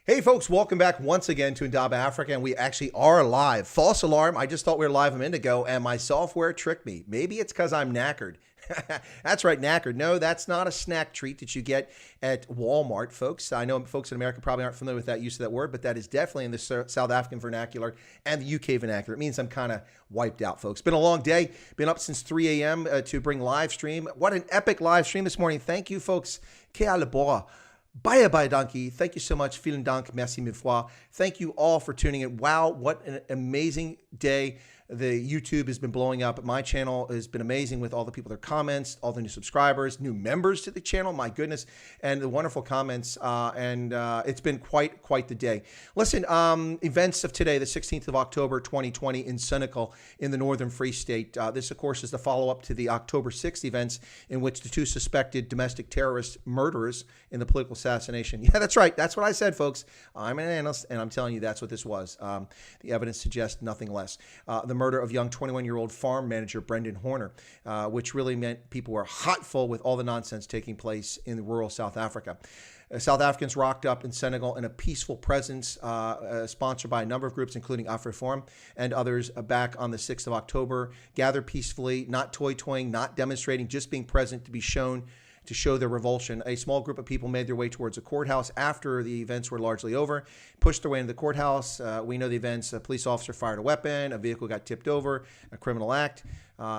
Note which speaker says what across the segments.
Speaker 1: Hey folks, welcome back once again to Indaba Africa, and we actually are live. False alarm, I just thought we were live a minute ago, and my software tricked me. Maybe it's because I'm knackered. That's right, knackered. No, that's not a snack treat that you get at Walmart, folks. I know folks in America probably aren't familiar with that use of that word, but that is definitely in the South African vernacular and the UK vernacular. It means I'm kind of wiped out, folks. Been a long day. Been up since 3 a.m. To bring live stream. What an epic live stream this morning. Thank you, folks. Ke a leboha. Bye, donkey. Thank you so much. Vielen Dank. Merci mille fois. Thank you all for tuning in. Wow, what an amazing day. The YouTube has been blowing up. My channel has been amazing with all the people, their comments, all the new subscribers, new members to the channel. My goodness, and the wonderful comments. It's been quite the day. Listen, events of today, the 16th of October, 2020, in Senekal, in the Northern Free State. This, of course, is the follow-up to the October 6th events in which the two suspected domestic terrorist murderers in the political assassination. Yeah, that's right. That's what I said, folks. I'm an analyst, and I'm telling you that's what this was. The evidence suggests nothing less. The murder of young 21-year-old farm manager Brendan Horner, which really meant people were hot full with all the nonsense taking place in rural South Africa. South Africans rocked up in Senegal in a peaceful presence sponsored by a number of groups, including AfriForum and others, back on the 6th of October, gathered peacefully, not toying, not demonstrating, just being present to be shown to show their revulsion. A small group of people made their way towards a courthouse after the events were largely over, pushed their way into the courthouse. We know the events. A police officer fired a weapon. A vehicle got tipped over, a criminal act.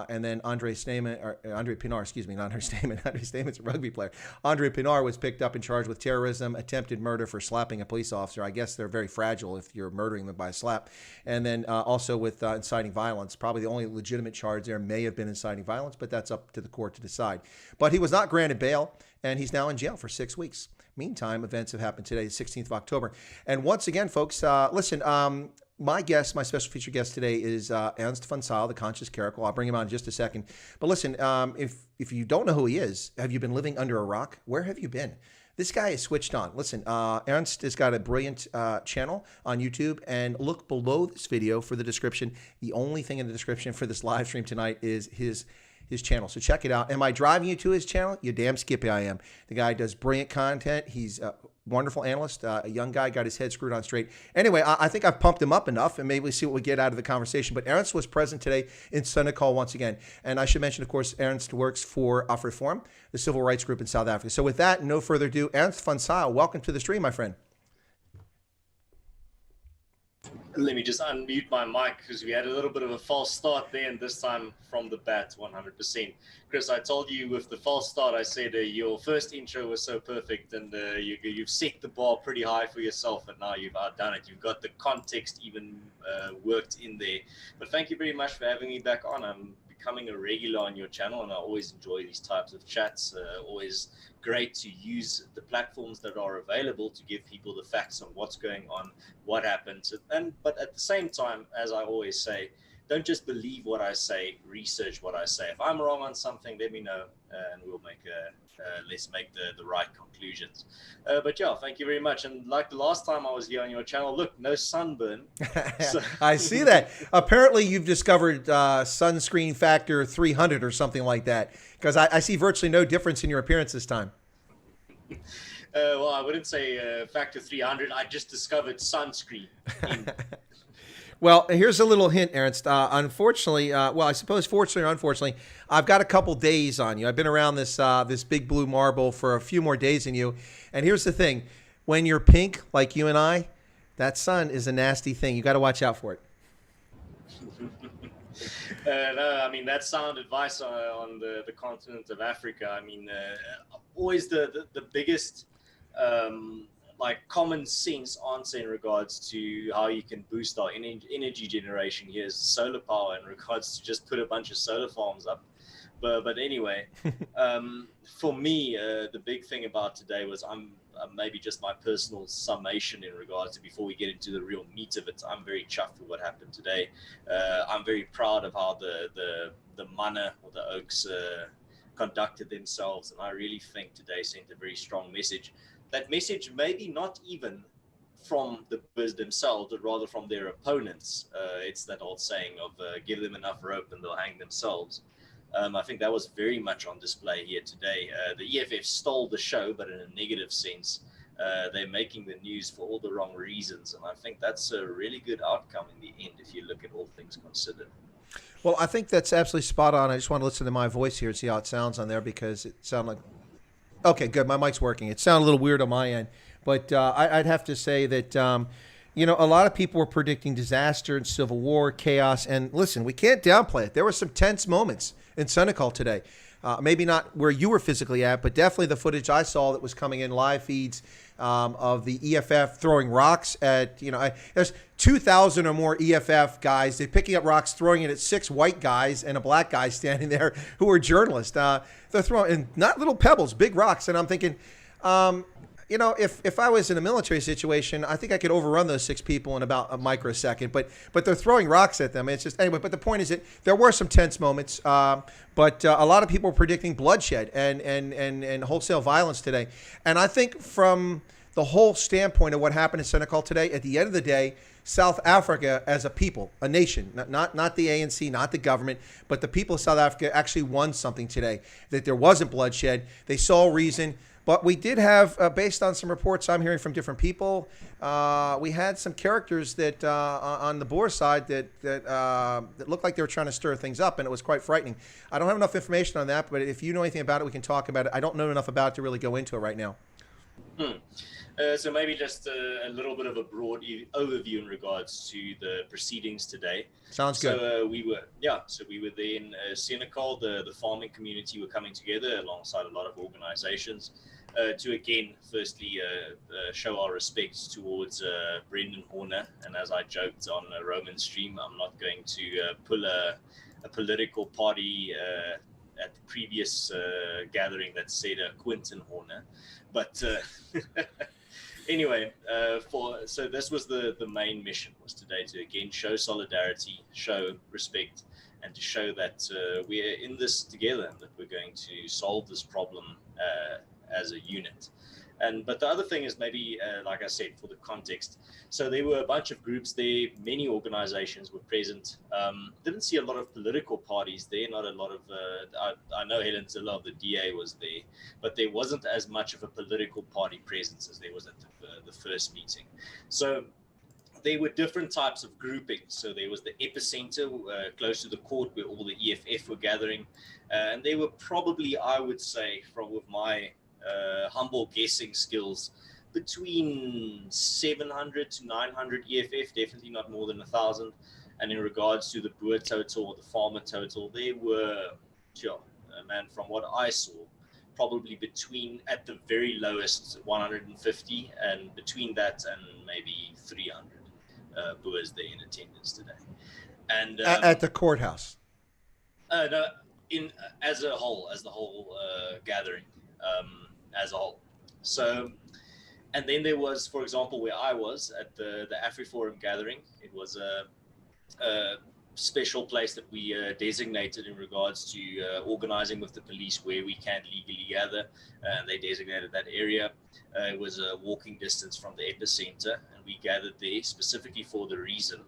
Speaker 1: And then Andre Pinar, excuse me, not Andre Stamen. Andre Stamen's a rugby player. Andre Pinar was picked up and charged with terrorism, attempted murder for slapping a police officer. I guess they're very fragile if you're murdering them by a slap. And then also with inciting violence. Probably the only legitimate charge there may have been inciting violence, but that's up to the court to decide. But he was not granted bail, and he's now in jail for 6 weeks. Meantime, events have happened today, the 16th of October. And once again, folks, listen, my guest, my special feature guest today is Ernst van Zyl, the conscious Caracal. I'll bring him on in just a second. But listen, if you don't know who he is, have you been living under a rock? Where have you been? This guy is switched on. Listen, Ernst has got a brilliant channel on YouTube, and look below this video for the description. The only thing in the description for this live stream tonight is his channel. So check it out. Am I driving you to his channel? You damn skippy I am. The guy does brilliant content. He's a wonderful analyst, a young guy, got his head screwed on straight. Anyway, I think I've pumped him up enough, and maybe we'll see what we get out of the conversation. But Ernst was present today in Senekal once again. And I should mention, of course, Ernst works for AfriForum, the civil rights group in South Africa. So with that, no further ado, Ernst van Zyl, welcome to the stream, my friend.
Speaker 2: Let me just unmute my mic because we had a little bit of a false start there, and this time from the bat, 100%. Chris, I told you with the false start, I said your first intro was so perfect, and you've set the bar pretty high for yourself, and now you've outdone it. You've got the context even worked in there. But thank you very much for having me back on. I'm becoming a regular on your channel, and I always enjoy these types of chats. Always great to use the platforms that are available to give people the facts on what's going on, what happened. But at the same time, as I always say, don't just believe what I say, research what I say. If I'm wrong on something, let me know, and we'll let's make the right conclusions. But yeah, thank you very much. And like the last time I was here on your channel, look, no sunburn.
Speaker 1: So. I see that. Apparently you've discovered sunscreen factor 300 or something like that, because I see virtually no difference in your appearance this time.
Speaker 2: Well, I wouldn't say factor 300. I just discovered sunscreen.
Speaker 1: Well, here's a little hint, Ernst. Unfortunately, well, I suppose fortunately or unfortunately, I've got a couple days on you. I've been around this this big blue marble for a few more days than you. And here's the thing. When you're pink, like you and I, that sun is a nasty thing. You got to watch out for it.
Speaker 2: No, I mean, that's sound advice on the continent of Africa. I mean, always the biggest like common sense answer in regards to how you can boost our energy generation here is solar power, in regards to just put a bunch of solar farms up. But anyway, for me, the big thing about today was maybe just my personal summation in regards to, before we get into the real meat of it, I'm very chuffed with what happened today. I'm very proud of how the manna or the Oaks conducted themselves, and I really think today sent a very strong message. That message maybe not even from the Biz themselves, but rather from their opponents. It's that old saying of give them enough rope and they'll hang themselves. I think that was very much on display here today. The EFF stole the show, but in a negative sense. they're making the news for all the wrong reasons. And I think that's a really good outcome in the end if you look at all things considered.
Speaker 1: Well, I think that's absolutely spot on. I just want to listen to my voice here and see how it sounds on there because it sounded like. Okay, good. My mic's working. It sounded a little weird on my end, but I'd have to say that a lot of people were predicting disaster and civil war, chaos, and listen, we can't downplay it. There were some tense moments in Senekal today. Maybe not where you were physically at, but definitely the footage I saw that was coming in live feeds of the EFF throwing rocks at, there's 2,000 or more EFF guys. They're picking up rocks, throwing it at 6 white guys and a black guy standing there who are journalists. They're throwing, and not little pebbles, big rocks. And I'm thinking, if I was in a military situation, I think I could overrun those 6 people in about a microsecond. But they're throwing rocks at them. It's just anyway. But the point is that there were some tense moments. But a lot of people were predicting bloodshed and wholesale violence today. And I think from the whole standpoint of what happened in Senekal today, at the end of the day, South Africa as a people, a nation, not the ANC, not the government, but the people of South Africa actually won something today. That there wasn't bloodshed. They saw reason. But we did have, based on some reports I'm hearing from different people, we had some characters that on the Boer side that looked like they were trying to stir things up, and it was quite frightening. I don't have enough information on that, but if you know anything about it, we can talk about it. I don't know enough about it to really go into it right now.
Speaker 2: So maybe just a little bit of a broad overview in regards to the proceedings today.
Speaker 1: Sounds good.
Speaker 2: So we were there in Senekal. The farming community were coming together alongside a lot of organizations to again, firstly, show our respects towards Brendan Horner. And as I joked on a Roman stream, I'm not going to pull a political party at the previous gathering that said Quinton Horner, but anyway, so this was the main mission, was today to again show solidarity, show respect, and to show that we're in this together and that we're going to solve this problem as a unit. But the other thing is maybe, like I said, for the context. So there were a bunch of groups there. Many organizations were present. Didn't see a lot of political parties there. Not a lot of, I know Helen Zilla of the DA was there, but there wasn't as much of a political party presence as there was at the first meeting. So there were different types of groupings. So there was the epicenter close to the court where all the EFF were gathering. And they were probably, I would say, with my humble guessing skills, between 700 to 900 EFF, definitely not more than 1,000. And in regards to the Boer total or the farmer total, there were, from what I saw, probably between, at the very lowest, 150, and between that and maybe 300 Boers there in attendance today. And
Speaker 1: at the courthouse.
Speaker 2: No, as the whole gathering. As a whole. So, and then there was, for example, where I was at the AfriForum gathering. It was a special place that we designated in regards to organizing with the police where we can legally gather. They designated that area. It was a walking distance from the epicenter, and we gathered there specifically for the reason,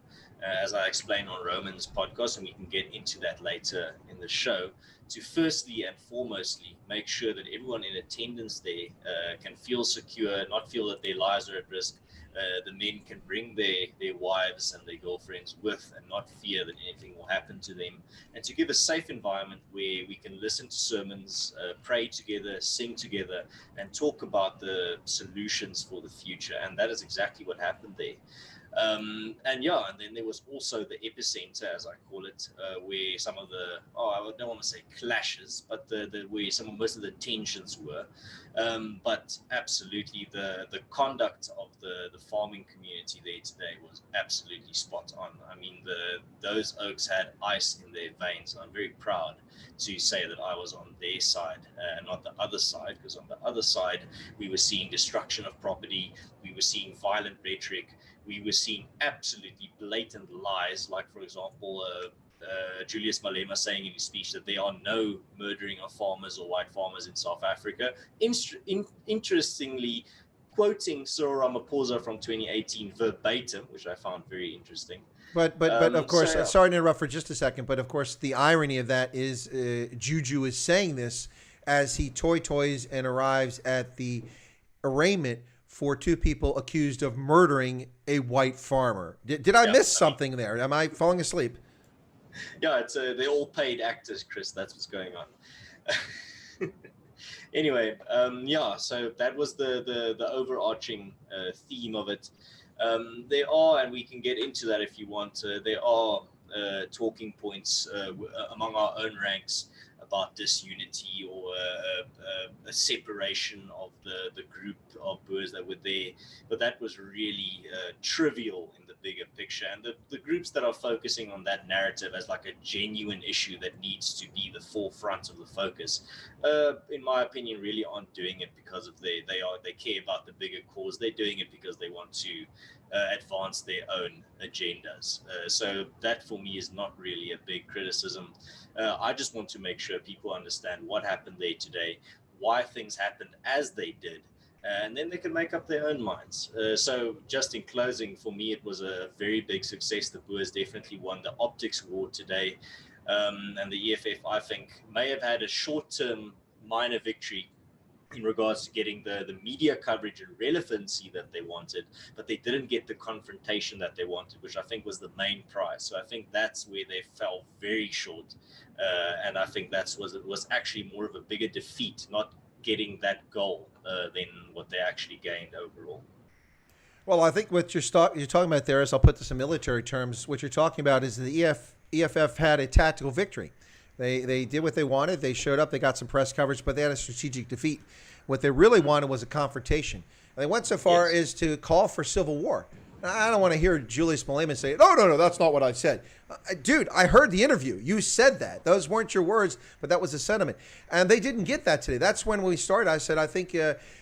Speaker 2: as I explained on Roman's podcast, and we can get into that later in the show, to firstly and foremostly make sure that everyone in attendance there can feel secure, not feel that their lives are at risk. The men can bring their wives and their girlfriends with and not fear that anything will happen to them, and to give a safe environment where we can listen to sermons, pray together, sing together, and talk about the solutions for the future. And that is exactly what happened there. And then there was also the epicenter, as I call it, where some of the, I don't want to say clashes, but where most of the tensions were. But absolutely, the conduct of the farming community there today was absolutely spot on. I mean, those oaks had ice in their veins. I'm very proud to say that I was on their side and not the other side, because on the other side, we were seeing destruction of property, we were seeing violent rhetoric, we were seeing absolutely blatant lies, like, for example, Julius Malema saying in his speech that there are no murdering of farmers or white farmers in South Africa. Interestingly, quoting Cyril Ramaphosa from 2018 verbatim, which I found very interesting.
Speaker 1: But of course, sorry to interrupt for just a second, but of course the irony of that is Juju is saying this as he toys and arrives at the arraignment for two people accused of murdering a white farmer. Did I miss something there? Am I falling asleep?
Speaker 2: Yeah, it's they're all paid actors, Chris. That's what's going on. Anyway, yeah. So that was the overarching theme of it. There are, and we can get into that if you want. There are talking points among our own ranks about disunity or a separation of the group of Boers that were there, but that was really trivial in the bigger picture. And the groups that are focusing on that narrative as like a genuine issue that needs to be the forefront of the focus, in my opinion, really aren't doing it because of they care about the bigger cause. They're doing it because they want to advance their own agendas. So that for me is not really a big criticism. I just want to make sure people understand what happened there today, why things happened as they did, and then they can make up their own minds. So just in closing, for me, it was a very big success. The Boers definitely won the optics war today. And the EFF, I think, may have had a short-term minor victory in regards to getting the media coverage and relevancy that they wanted, but they didn't get the confrontation that they wanted, which I think was the main prize. So I think that's where they fell very short. And I think it was actually more of a bigger defeat, not getting that goal than what they actually gained overall.
Speaker 1: Well, I think what you're talking about there is, I'll put this in military terms, what you're talking about is the EFF had a tactical victory. They did what they wanted. They showed up. They got some press coverage, but they had a strategic defeat. What they really wanted was a confrontation. And they went so far as to call for civil war. I don't want to hear Julius Malema say, no, that's not what I said. Dude, I heard the interview. You said that. Those weren't your words, but that was the sentiment. And they didn't get that today. That's when we started. I said, I think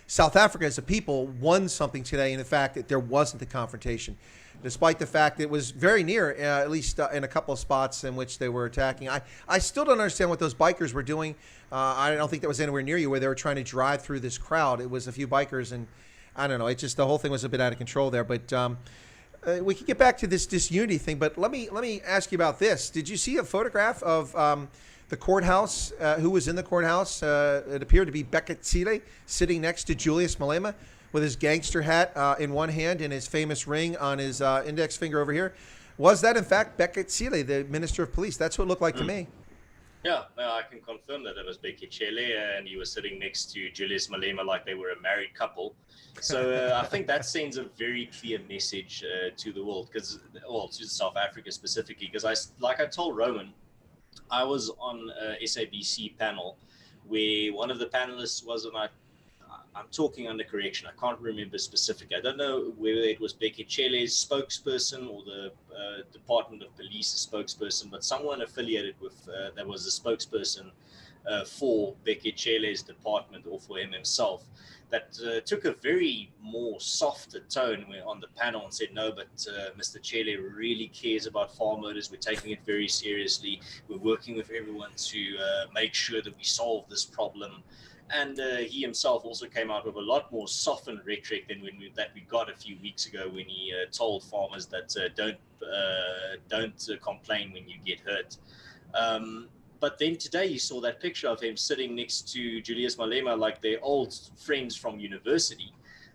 Speaker 1: South Africa as a people won something today in the fact that there wasn't a confrontation, despite the fact that it was very near, at least in a couple of spots in which they were attacking. I still don't understand what those bikers were doing. I don't think that was anywhere near you where they were trying to drive through this crowd. It was a few bikers, and I don't know. It just, the whole thing was a bit out of control there. But we can get back to this disunity thing. But let me ask you about this. Did you see a photograph of the courthouse? Who was in the courthouse? It appeared to be Bekele sitting next to Julius Malema, with his gangster hat in one hand and his famous ring on his index finger over here. Was that, in fact, Bekele, the Minister of Police? That's what it looked like to me.
Speaker 2: Yeah, no, I can confirm that it was Bekele, and he was sitting next to Julius Malema like they were a married couple. So I think that sends a very clear message to the world, to South Africa specifically, because like I told Roman, I was on a SABC panel where one of the panelists was on I'm talking under correction. I can't remember specifically. I don't know whether it was Bekele's spokesperson or the Department of Police's spokesperson, but someone affiliated with that was a spokesperson for Bekele's department or for him himself, that took a very more softer tone on the panel and said, no, but Mr. Chele really cares about farm owners. We're taking it very seriously. We're working with everyone to make sure that we solve this problem. And he himself also came out with a lot more softened rhetoric than we got a few weeks ago when he told farmers that don't complain when you get hurt. But then today you saw that picture of him sitting next to Julius Malema like they're old friends from university.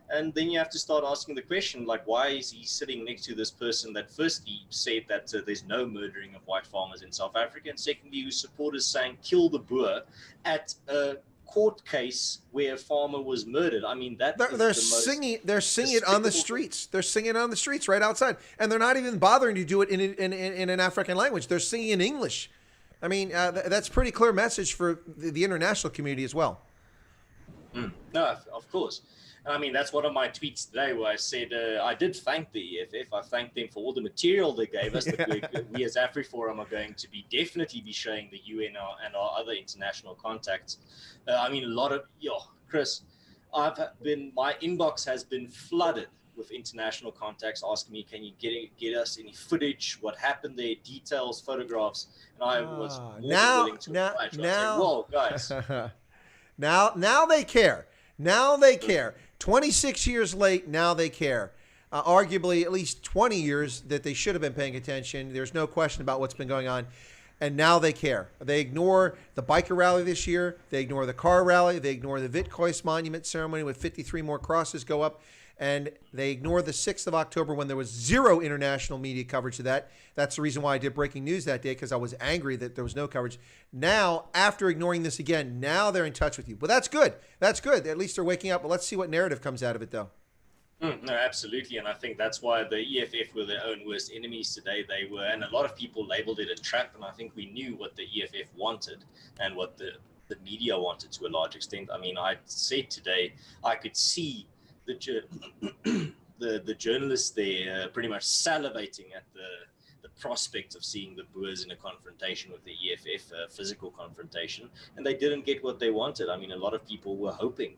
Speaker 2: And then you have to start asking the question, like, why is he sitting next to this person that firstly said that there's no murdering of white farmers in South Africa, and secondly, whose supporters saying kill the Boer at a court case where a farmer was murdered. I mean, they're singing it on the streets. They're singing it on the streets right outside, and they're not even bothering to do it in an African language. They're singing in English. I mean, that's pretty clear message for the international community as well. No, of course. I mean, that's one of my tweets today where I said I did thank the EFF. I thanked them for all the material they gave us. That we as AfriForum are going to definitely be showing the UN and our other international contacts. I mean, a lot of, Chris, my inbox has been flooded with international contacts asking me, can you get us any footage, what happened there, details, photographs, and I was more than willing to oblige. Whoa, guys.
Speaker 1: Now they care. Now they care. 26 years late, now they care. Arguably at least 20 years that they should have been paying attention. There's no question about what's been going on. And now they care. They ignore the biker rally this year. They ignore the car rally. They ignore the Witkois monument ceremony with 53 more crosses go up. and they ignored the 6th of October when there was zero international media coverage of that. That's the reason why I did breaking news that day, because I was angry that there was no coverage. Now, after ignoring this again, now they're in touch with you. But that's good. That's good. At least they're waking up. But let's see what narrative comes out of it, though.
Speaker 2: No, absolutely. And I think that's why the EFF were their own worst enemies today. They were, and a lot of people labeled it a trap. And I think we knew what the EFF wanted and what the media wanted to a large extent. I mean, I said today, I could see the the journalists there pretty much salivating at the prospect of seeing the Boers in a confrontation with the EFF, a physical confrontation. And they didn't get what they wanted. I mean, a lot of people were hoping.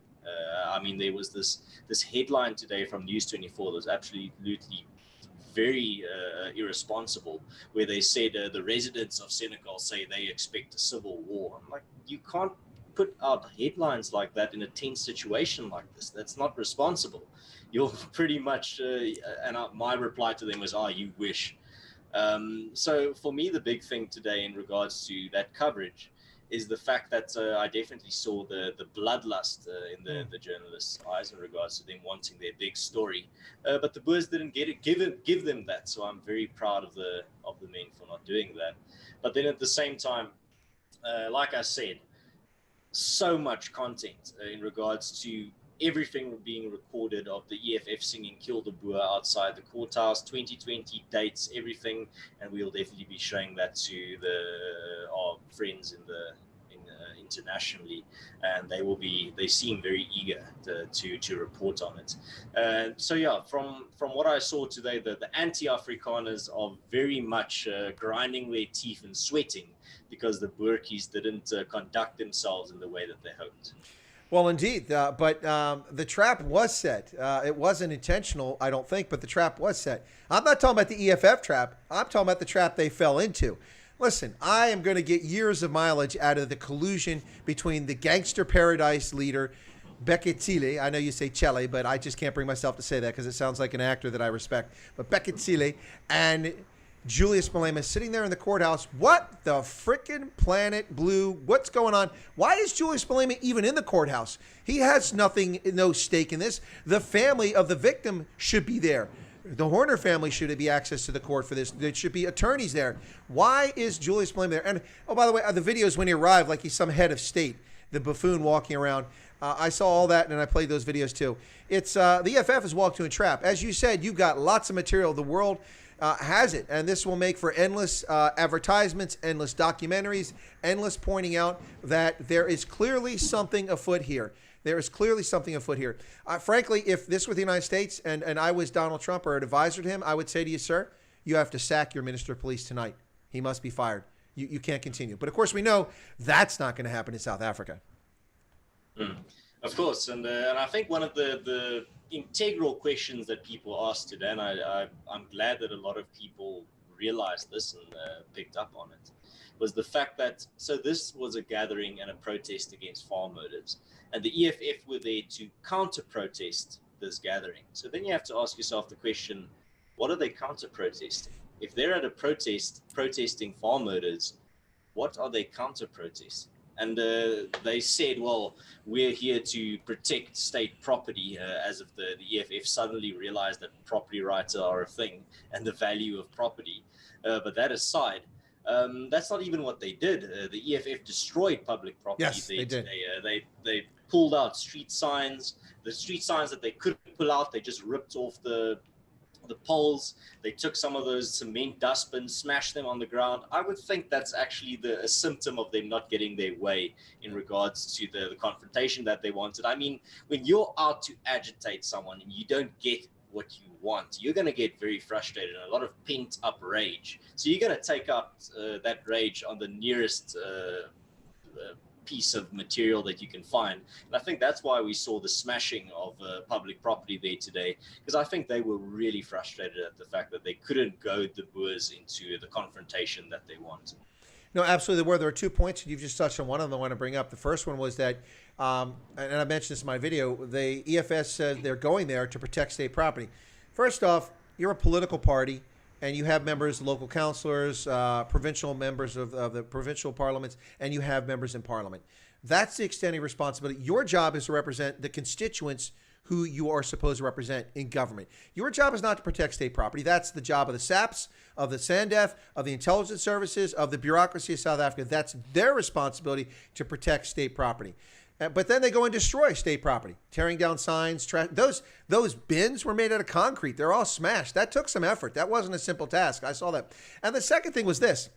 Speaker 2: I mean, there was this headline today from News 24 that was absolutely very irresponsible, where they said the residents of Senekal say they expect a civil war. I'm like, you can't put out headlines like that in a tense situation like this. That's not responsible. You're pretty much, my reply to them was, you wish. So for me, the big thing today in regards to that coverage is the fact that I definitely saw the bloodlust in the journalists' eyes in regards to them wanting their big story, but the Boers didn't give them that. So I'm very proud of the men for not doing that. But then at the same time, like I said, so much content in regards to everything being recorded of the EFF singing "Kill the Boer" outside the courthouse, 2020 dates, everything, and we'll definitely be showing that to our friends internationally, and they seem very eager to report on it. So yeah, from what I saw today, the anti-Afrikaners are very much grinding their teeth and sweating because the Boerkies didn't conduct themselves in the way that they hoped.
Speaker 1: Well, indeed, but the trap was set. It wasn't intentional, I don't think, but the trap was set. I'm not talking about the EFF trap. I'm talking about the trap they fell into. Listen, I am going to get years of mileage out of the collusion between the gangster paradise leader, Beketile. I know you say Chele, but I just can't bring myself to say that because it sounds like an actor that I respect. But Beketile and Julius Malema sitting there in the courthouse. What the frickin' planet blue? What's going on? Why is Julius Malema even in the courthouse? He has no stake in this. The family of the victim should be there. The Horner family should be access to the court for this. There should be attorneys there. Why is Julius Malema there? And, oh, by the way, the videos when he arrived, like he's some head of state, the buffoon walking around. I saw all that, and I played those videos too. It's the EFF has walked to a trap. As you said, you've got lots of material. The world has it, and this will make for endless advertisements, endless documentaries, endless pointing out that there is clearly something afoot here. There is clearly something afoot here. Frankly, if this were the United States and I was Donald Trump or an advisor to him, I would say to you, sir, you have to sack your Minister of Police tonight. He must be fired. You can't continue. But of course, we know that's not going to happen in South Africa.
Speaker 2: Of course, and I think one of the integral questions that people asked today, and I'm glad that a lot of people realized this and picked up on it, was the fact that, so this was a gathering and a protest against farm motives, and the EFF were there to counter-protest this gathering. So then you have to ask yourself the question, what are they counter-protesting? If they're at a protest protesting farm murders, what are they counter-protesting? And they said, well, we're here to protect state property, as if the EFF suddenly realized that property rights are a thing and the value of property. But that aside, that's not even what they did. The EFF destroyed public property.
Speaker 1: Yes, they did.
Speaker 2: They pulled out street signs. The street signs that they couldn't pull out, they just ripped off the poles. They took some of those cement dustbins, smashed them on the ground. I would think that's actually a symptom of them not getting their way in regards to the confrontation that they wanted. I mean, when you're out to agitate someone and you don't get what you want, you're going to get very frustrated and a lot of pent up rage. So you're going to take up that rage on the nearest piece of material that you can find. And I think that's why we saw the smashing of public property there today, because I think they were really frustrated at the fact that they couldn't goad the Boers into the confrontation that they wanted.
Speaker 1: No, absolutely. There are 2 points, and you've just touched on one of them I want to bring up. The first one was that, and I mentioned this in my video, the EFS said they're going there to protect state property. First off, you're a political party, and you have members, local councilors, provincial members of the provincial parliaments, and you have members in parliament. That's the extending responsibility. Your job is to represent the constituents who you are supposed to represent in government. Your job is not to protect state property. That's the job of the SAPs, of the SANDF, of the intelligence services, of the bureaucracy of South Africa. That's their responsibility to protect state property. But then they go and destroy state property, tearing down signs. Those bins were made out of concrete. They're all smashed. That took some effort. That wasn't a simple task. I saw that. And the second thing was this.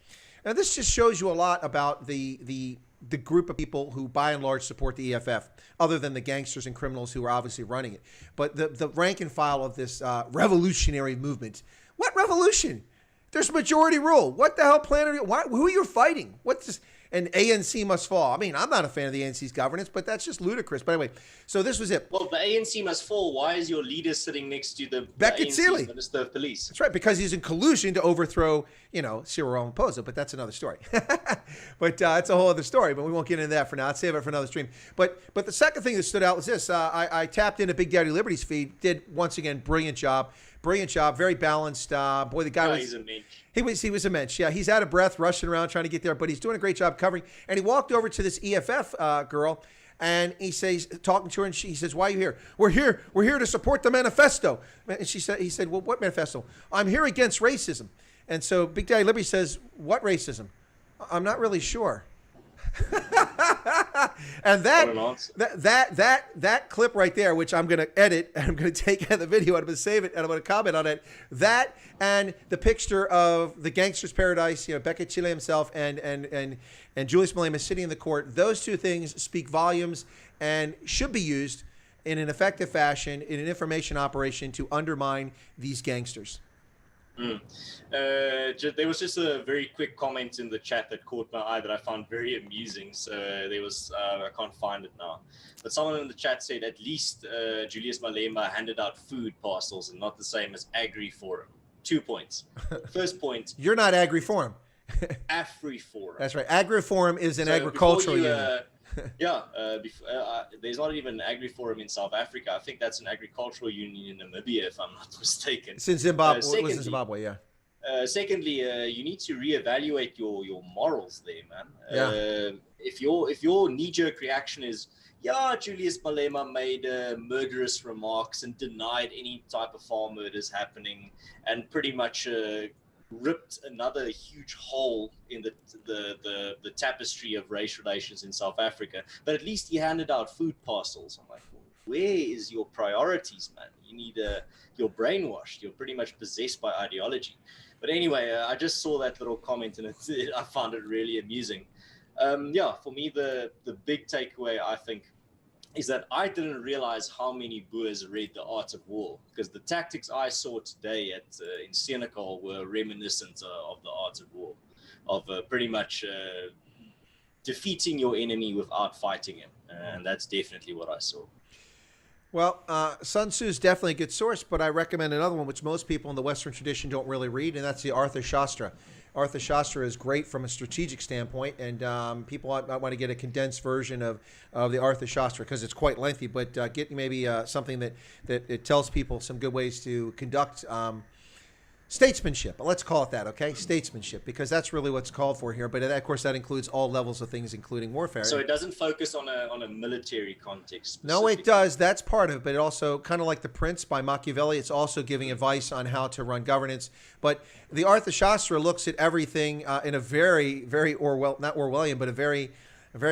Speaker 1: And this just shows you a lot about the group of people who, by and large, support the EFF, other than the gangsters and criminals who are obviously running it. But the rank and file of this revolutionary movement. What revolution? There's majority rule. What the hell planet? Who are you fighting? What's this? And ANC must fall. I mean, I'm not a fan of the ANC's governance, but that's just ludicrous. But anyway, so this was it.
Speaker 2: Well, the ANC must fall. Why is your leader sitting next to the
Speaker 1: ANC's
Speaker 2: Minister of Police?
Speaker 1: That's right, because he's in collusion to overthrow, Cyril Ramaphosa. But that's another story. But it's a whole other story. But we won't get into that for now. I'll save it for another stream. But the second thing that stood out was this. I tapped into Big Daddy Liberty's feed. Did once again brilliant job. Very balanced. Boy, the guy was.
Speaker 2: He's a mensch.
Speaker 1: He was a mensch. Yeah, he's out of breath, rushing around trying to get there, but he's doing a great job covering. And he walked over to this EFF girl, and he says, talking to her, and he says, "Why are you here?" We're here to support the manifesto. And he said, "Well, what manifesto?" "I'm here against racism." And so Big Daddy Liberty says, "What racism?" "I'm not really sure." And that clip right there, which I'm going to edit, and I'm going to take the video, and I'm going to save it, and I'm going to comment on it. That and the picture of the gangster's paradise, Beckett Chile himself and Julius Malema sitting in the court. Those two things speak volumes and should be used in an effective fashion in an information operation to undermine these gangsters.
Speaker 2: There was just a very quick comment in the chat that caught my eye that I found very amusing. So there was, I can't find it now, but someone in the chat said at least Julius Malema handed out food parcels and not the same as Agri-Forum. 2 points. First point.
Speaker 1: You're not Agri-Forum.
Speaker 2: Afri-Forum.
Speaker 1: That's right. Agri-Forum is an agricultural union.
Speaker 2: There's not even an Agri-Forum in South Africa. I think that's an agricultural union in Namibia, if I'm not mistaken.
Speaker 1: It's in Zimbabwe. It was in Zimbabwe, yeah.
Speaker 2: Secondly, you need to reevaluate your morals there, man.
Speaker 1: Yeah.
Speaker 2: If your knee-jerk reaction is, Julius Malema made murderous remarks and denied any type of farm murders happening, and pretty much ripped another huge hole in the tapestry of race relations in South Africa, but at least he handed out food parcels. I'm like, where is your priorities, man? You need you're brainwashed. You're pretty much possessed by ideology. But anyway, I just saw that little comment and I found it really amusing. For me, the big takeaway, I think, is that I didn't realize how many Boers read The Art of War, because the tactics I saw today in Senekal were reminiscent of The Art of War, of pretty much defeating your enemy without fighting him. And that's definitely what I saw.
Speaker 1: Well, Sun Tzu is definitely a good source, but I recommend another one, which most people in the Western tradition don't really read, and that's the Arthashastra. Arthashastra is great from a strategic standpoint, and people might want to get a condensed version of the Arthashastra because it's quite lengthy, but get maybe something that it tells people some good ways to conduct statesmanship. Let's call it that, okay? Statesmanship, because that's really what's called for here. But of course, that includes all levels of things, including warfare.
Speaker 2: So it doesn't focus on a military context.
Speaker 1: No, it does. That's part of it. But it also, kind of like The Prince by Machiavelli, it's also giving advice on how to run governance. But the Arthashastra looks at everything in a very, very not Orwellian, but a very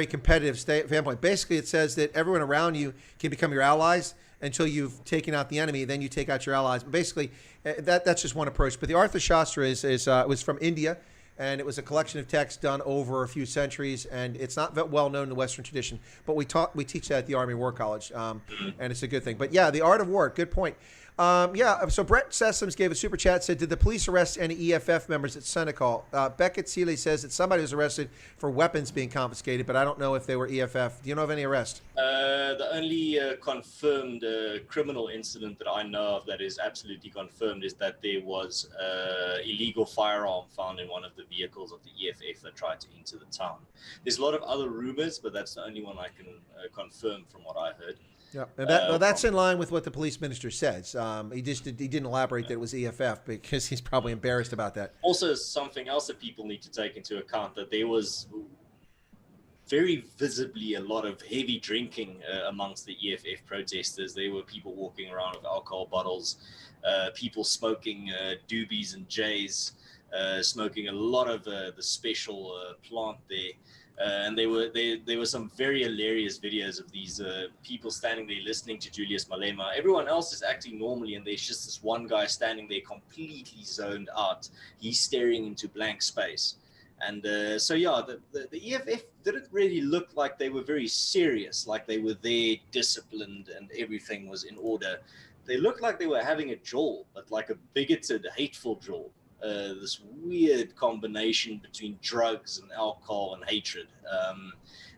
Speaker 1: competitive standpoint. Basically, it says that everyone around you can become your allies until you've taken out the enemy, then you take out your allies. But basically, that's just one approach. But the Arthashastra was from India, and it was a collection of texts done over a few centuries, and it's not well known in the Western tradition. But we teach that at the Army War College, and it's a good thing. But yeah, the art of war, good point. So Brett Sessoms gave a super chat, said, did the police arrest any EFF members at Senekal? Beckett Seeley says that somebody was arrested for weapons being confiscated, but I don't know if they were EFF. Do you know of any arrest?
Speaker 2: The only confirmed criminal incident that I know of that is absolutely confirmed is that there was illegal firearm found in one of the vehicles of the EFF that tried to enter the town. There's a lot of other rumors, but that's the only one I can confirm from what I heard.
Speaker 1: Yeah, and that's in line with what the police minister says. He didn't elaborate that it was EFF because he's probably embarrassed about that.
Speaker 2: Also, something else that people need to take into account, that there was very visibly a lot of heavy drinking amongst the EFF protesters. There were people walking around with alcohol bottles, people smoking doobies and J's, smoking a lot of the special plant there. And there were some very hilarious videos of these people standing there listening to Julius Malema. Everyone else is acting normally, and there's just this one guy standing there completely zoned out. He's staring into blank space. And so, yeah, the EFF didn't really look like they were very serious, like they were there, disciplined, and everything was in order. They looked like they were having a jaw, but like a bigoted, hateful jaw. This weird combination between drugs and alcohol and hatred,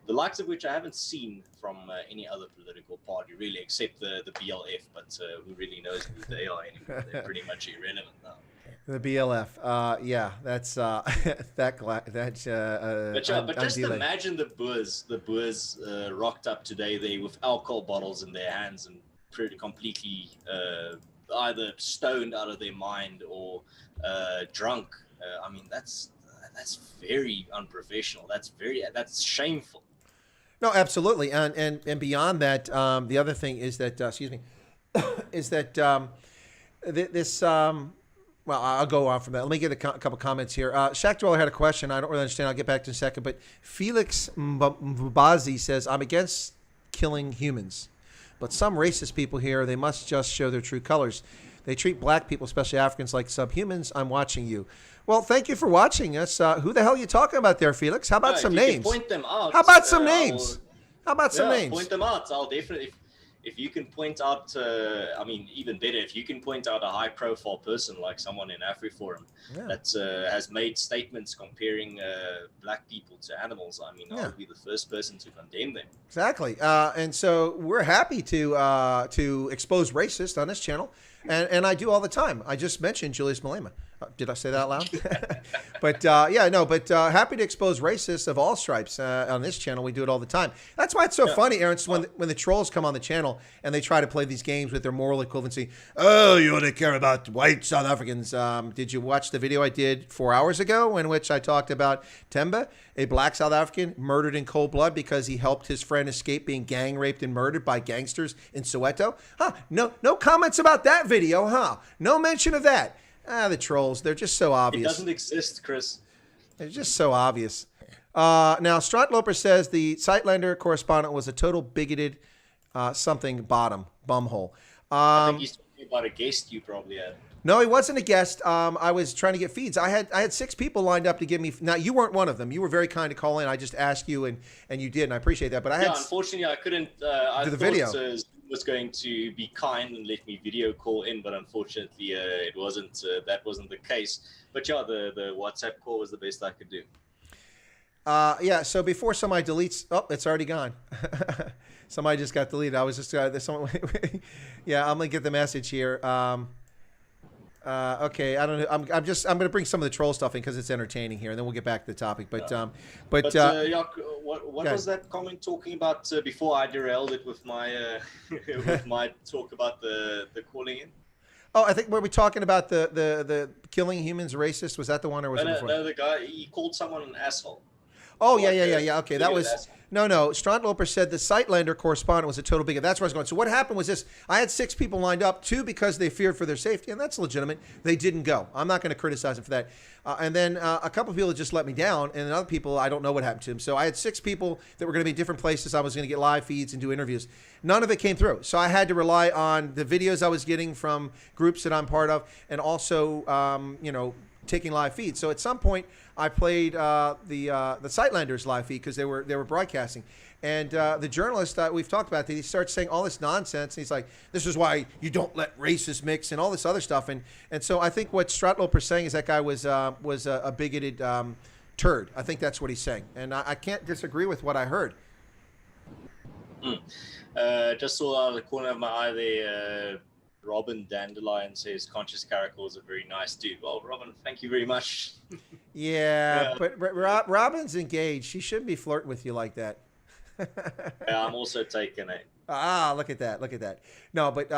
Speaker 2: the likes of which I haven't seen from any other political party, really, except the BLF, but who really knows who they are anymore? They're pretty much irrelevant now.
Speaker 1: The BLF, yeah, that's
Speaker 2: But just imagine the Boers rocked up today there with alcohol bottles in their hands and pretty completely either stoned out of their mind or drunk. I mean, that's very unprofessional. That's shameful.
Speaker 1: No, absolutely, and beyond that, the other thing is that excuse me, is that this. Well, I'll go on from that. Let me get a couple comments here. Shaq Dweller had a question. I don't really understand. I'll get back to it in a second. But Felix Mbazi says, I'm against killing humans. But some racist people here, they must just show their true colors. They treat black people, especially Africans, like subhumans. I'm watching you. Well, thank you for watching us. Who the hell are you talking about there, Felix? How about some names?
Speaker 2: Point them out.
Speaker 1: How about some names? How about some names?
Speaker 2: Point them out. I'll definitely... If you can point out, I mean, even better, if you can point out a high-profile person like someone in AfriForum that has made statements comparing black people to animals, I mean, I'll be the first person to condemn them.
Speaker 1: Exactly. And so we're happy to expose racists on this channel. And I do all the time. I just mentioned Julius Malema. Did I say that out loud? But happy to expose racists of all stripes on this channel. We do it all the time. That's why it's so funny, Aaron, when the trolls come on the channel and they try to play these games with their moral equivalency. Oh, you only care about white South Africans. Did you watch the video I did 4 hours ago in which I talked about Temba, a black South African murdered in cold blood because he helped his friend escape being gang raped and murdered by gangsters in Soweto? No comments about that video, huh? No mention of that. The trolls, they're just so obvious.
Speaker 2: It doesn't exist, Chris.
Speaker 1: They're just so obvious. Now, Stratloper says the Sightlander correspondent was a total bigoted bumhole.
Speaker 2: I think he's talking about a guest you probably had.
Speaker 1: No, he wasn't a guest. I was trying to get feeds. I had 6 people lined up to give me. Now, you weren't one of them. You were very kind to call in. I just asked you, and you did, and I appreciate that. But
Speaker 2: unfortunately, I couldn't. I
Speaker 1: do the
Speaker 2: thought
Speaker 1: video.
Speaker 2: Zoom was going to be kind and let me video call in, but unfortunately, it wasn't. That wasn't the case. But yeah, the WhatsApp call was the best I could do.
Speaker 1: So before somebody deletes, it's already gone. Somebody just got deleted. I was just someone. Yeah, I'm gonna get the message here. Okay, I don't know. I'm going to bring some of the troll stuff in because it's entertaining here, and then we'll get back to the topic. But
Speaker 2: Jaak, what was that comment talking about before I derailed it with my with my talk about the calling in?
Speaker 1: Oh, I think were we talking about the killing humans racist? Was that the one, or was it before?
Speaker 2: No, the guy, he called someone an asshole.
Speaker 1: Oh, yeah. Okay, that was... No. Stratloper said the Sightlander correspondent was a total bigot. That's where I was going. So what happened was this. I had 6 people lined up, 2 because they feared for their safety, and that's legitimate. They didn't go. I'm not going to criticize them for that. And then a couple of people just let me down, and other people, I don't know what happened to them. So I had 6 people that were going to be in different places. I was going to get live feeds and do interviews. None of it came through. So I had to rely on the videos I was getting from groups that I'm part of, and also, taking live feeds. So at some point, I played the Sightlanders live feed because they were broadcasting, and the journalist we've talked about that, he starts saying all this nonsense. And he's like, "This is why you don't let racists mix," and all this other stuff. And so I think what Stratloper's saying is that guy was a bigoted turd. I think that's what he's saying, and I can't disagree with what I heard.
Speaker 2: Just saw out of the corner of my eye there. Robin Dandelion says Conscious Caracal is a very nice dude. Well, Robin, thank you very much.
Speaker 1: Yeah, but Robin's engaged. She shouldn't be flirting with you like that.
Speaker 2: Yeah, I'm also taking it.
Speaker 1: Ah, look at that. Look at that. No, but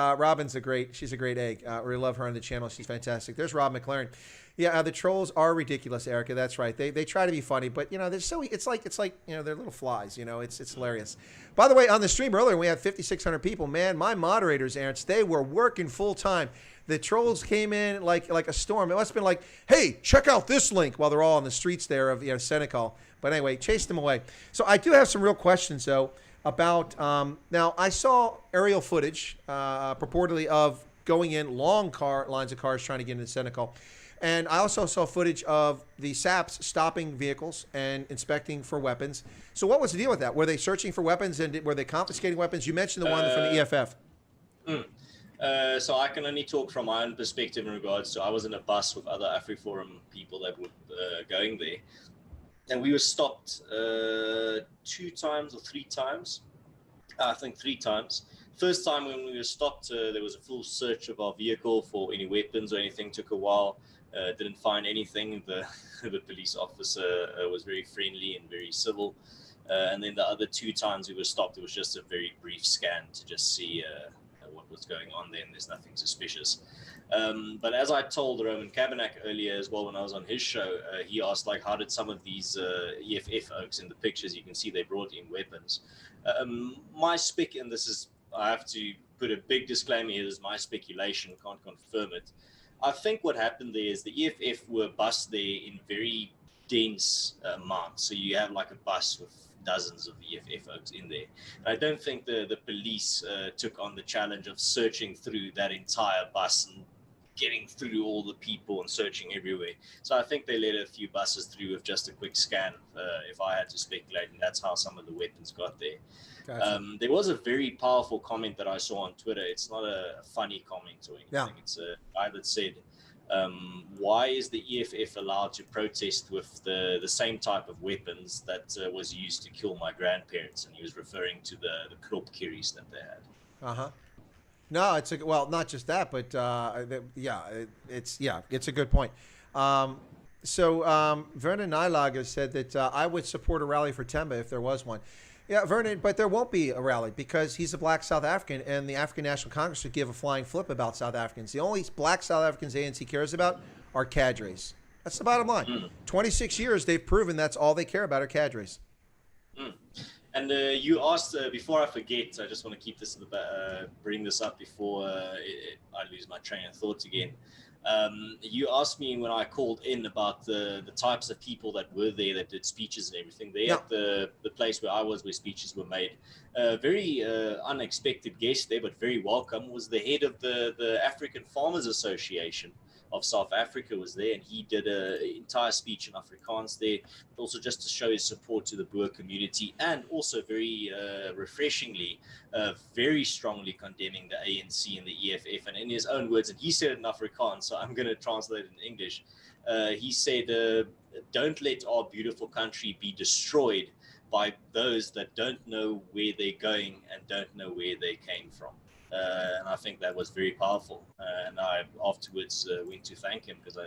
Speaker 1: she's a great egg. We love her on the channel. She's fantastic. There's Rob McLaren. Yeah, the trolls are ridiculous, Erica. That's right. They try to be funny, but they're so it's like they're little flies. It's hilarious. By the way, on the stream earlier we had 5,600 people. Man, my moderators, Aaron, they were working full time. The trolls came in like a storm. It must have been like, hey, check out this link while they're all on the streets there of Senekal. But anyway, chased them away. So I do have some real questions though about now I saw aerial footage purportedly of going in long lines of cars trying to get into Senekal. And I also saw footage of the SAPs stopping vehicles and inspecting for weapons. So what was the deal with that? Were they searching for weapons and were they confiscating weapons? You mentioned the one from the EFF.
Speaker 2: So I can only talk from my own perspective in regards to I was in a bus with other AfriForum people that were going there. And we were stopped 2 times or 3 times. I think 3 times. First time when we were stopped, there was a full search of our vehicle for any weapons or anything. Took a while. Didn't find anything. The police officer was very friendly and very civil. And then the other 2 times we were stopped, it was just a very brief scan to just see what was going on there, and there's nothing suspicious. But as I told Roman Kabanak earlier as well when I was on his show, he asked how did some of these EFF oaks in the pictures, you can see they brought in weapons. My spec, and this is, I have to put a big disclaimer here, this is my speculation, can't confirm it. I think what happened there is the EFF were bused there in very dense amounts. So you have like a bus with dozens of EFF oaks in there. And I don't think the police took on the challenge of searching through that entire bus and getting through all the people and searching everywhere. So I think they let a few buses through with just a quick scan, if I had to speculate, and that's how some of the weapons got there. Gotcha. There was a very powerful comment that I saw on Twitter. It's not a funny comment or anything. Yeah. It's a guy that said, why is the EFF allowed to protest with the same type of weapons that was used to kill my grandparents? And he was referring to the Krop Kiris that they had.
Speaker 1: Uh-huh. No, not just that, but it's a good point. So Vernon Nylager said that I would support a rally for Temba if there was one. Yeah, Vernon, but there won't be a rally because he's a black South African, and the African National Congress would give a flying flip about South Africans. The only black South Africans ANC cares about are cadres. That's the bottom line. 26 years, they've proven that's all they care about are cadres.
Speaker 2: And you asked, before I forget, I just want to keep this, bring this up before I lose my train of thought again. You asked me when I called in about the types of people that were there that did speeches and everything. There at the place where I was, where speeches were made. Very unexpected guest there, but very welcome, was the head of the African Farmers Association of South Africa was there, and he did an entire speech in Afrikaans there, but also just to show his support to the Boer community, and also very refreshingly, very strongly condemning the ANC and the EFF, and in his own words, and he said it in Afrikaans, so I'm going to translate it in English. He said, don't let our beautiful country be destroyed by those that don't know where they're going and don't know where they came from. And I think that was very powerful. And I afterwards went to thank him because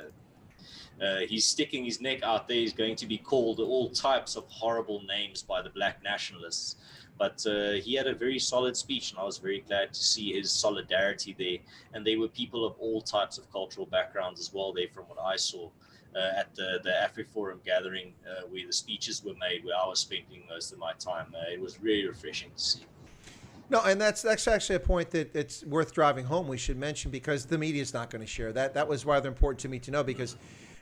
Speaker 2: he's sticking his neck out there. He's going to be called all types of horrible names by the black nationalists. But he had a very solid speech, and I was very glad to see his solidarity there. And there were people of all types of cultural backgrounds as well there from what I saw at the AfriForum gathering where the speeches were made, where I was spending most of my time. It was really refreshing to see.
Speaker 1: No, and that's actually a point that it's worth driving home. We should mention because the media is not going to share that. That was rather important to me to know because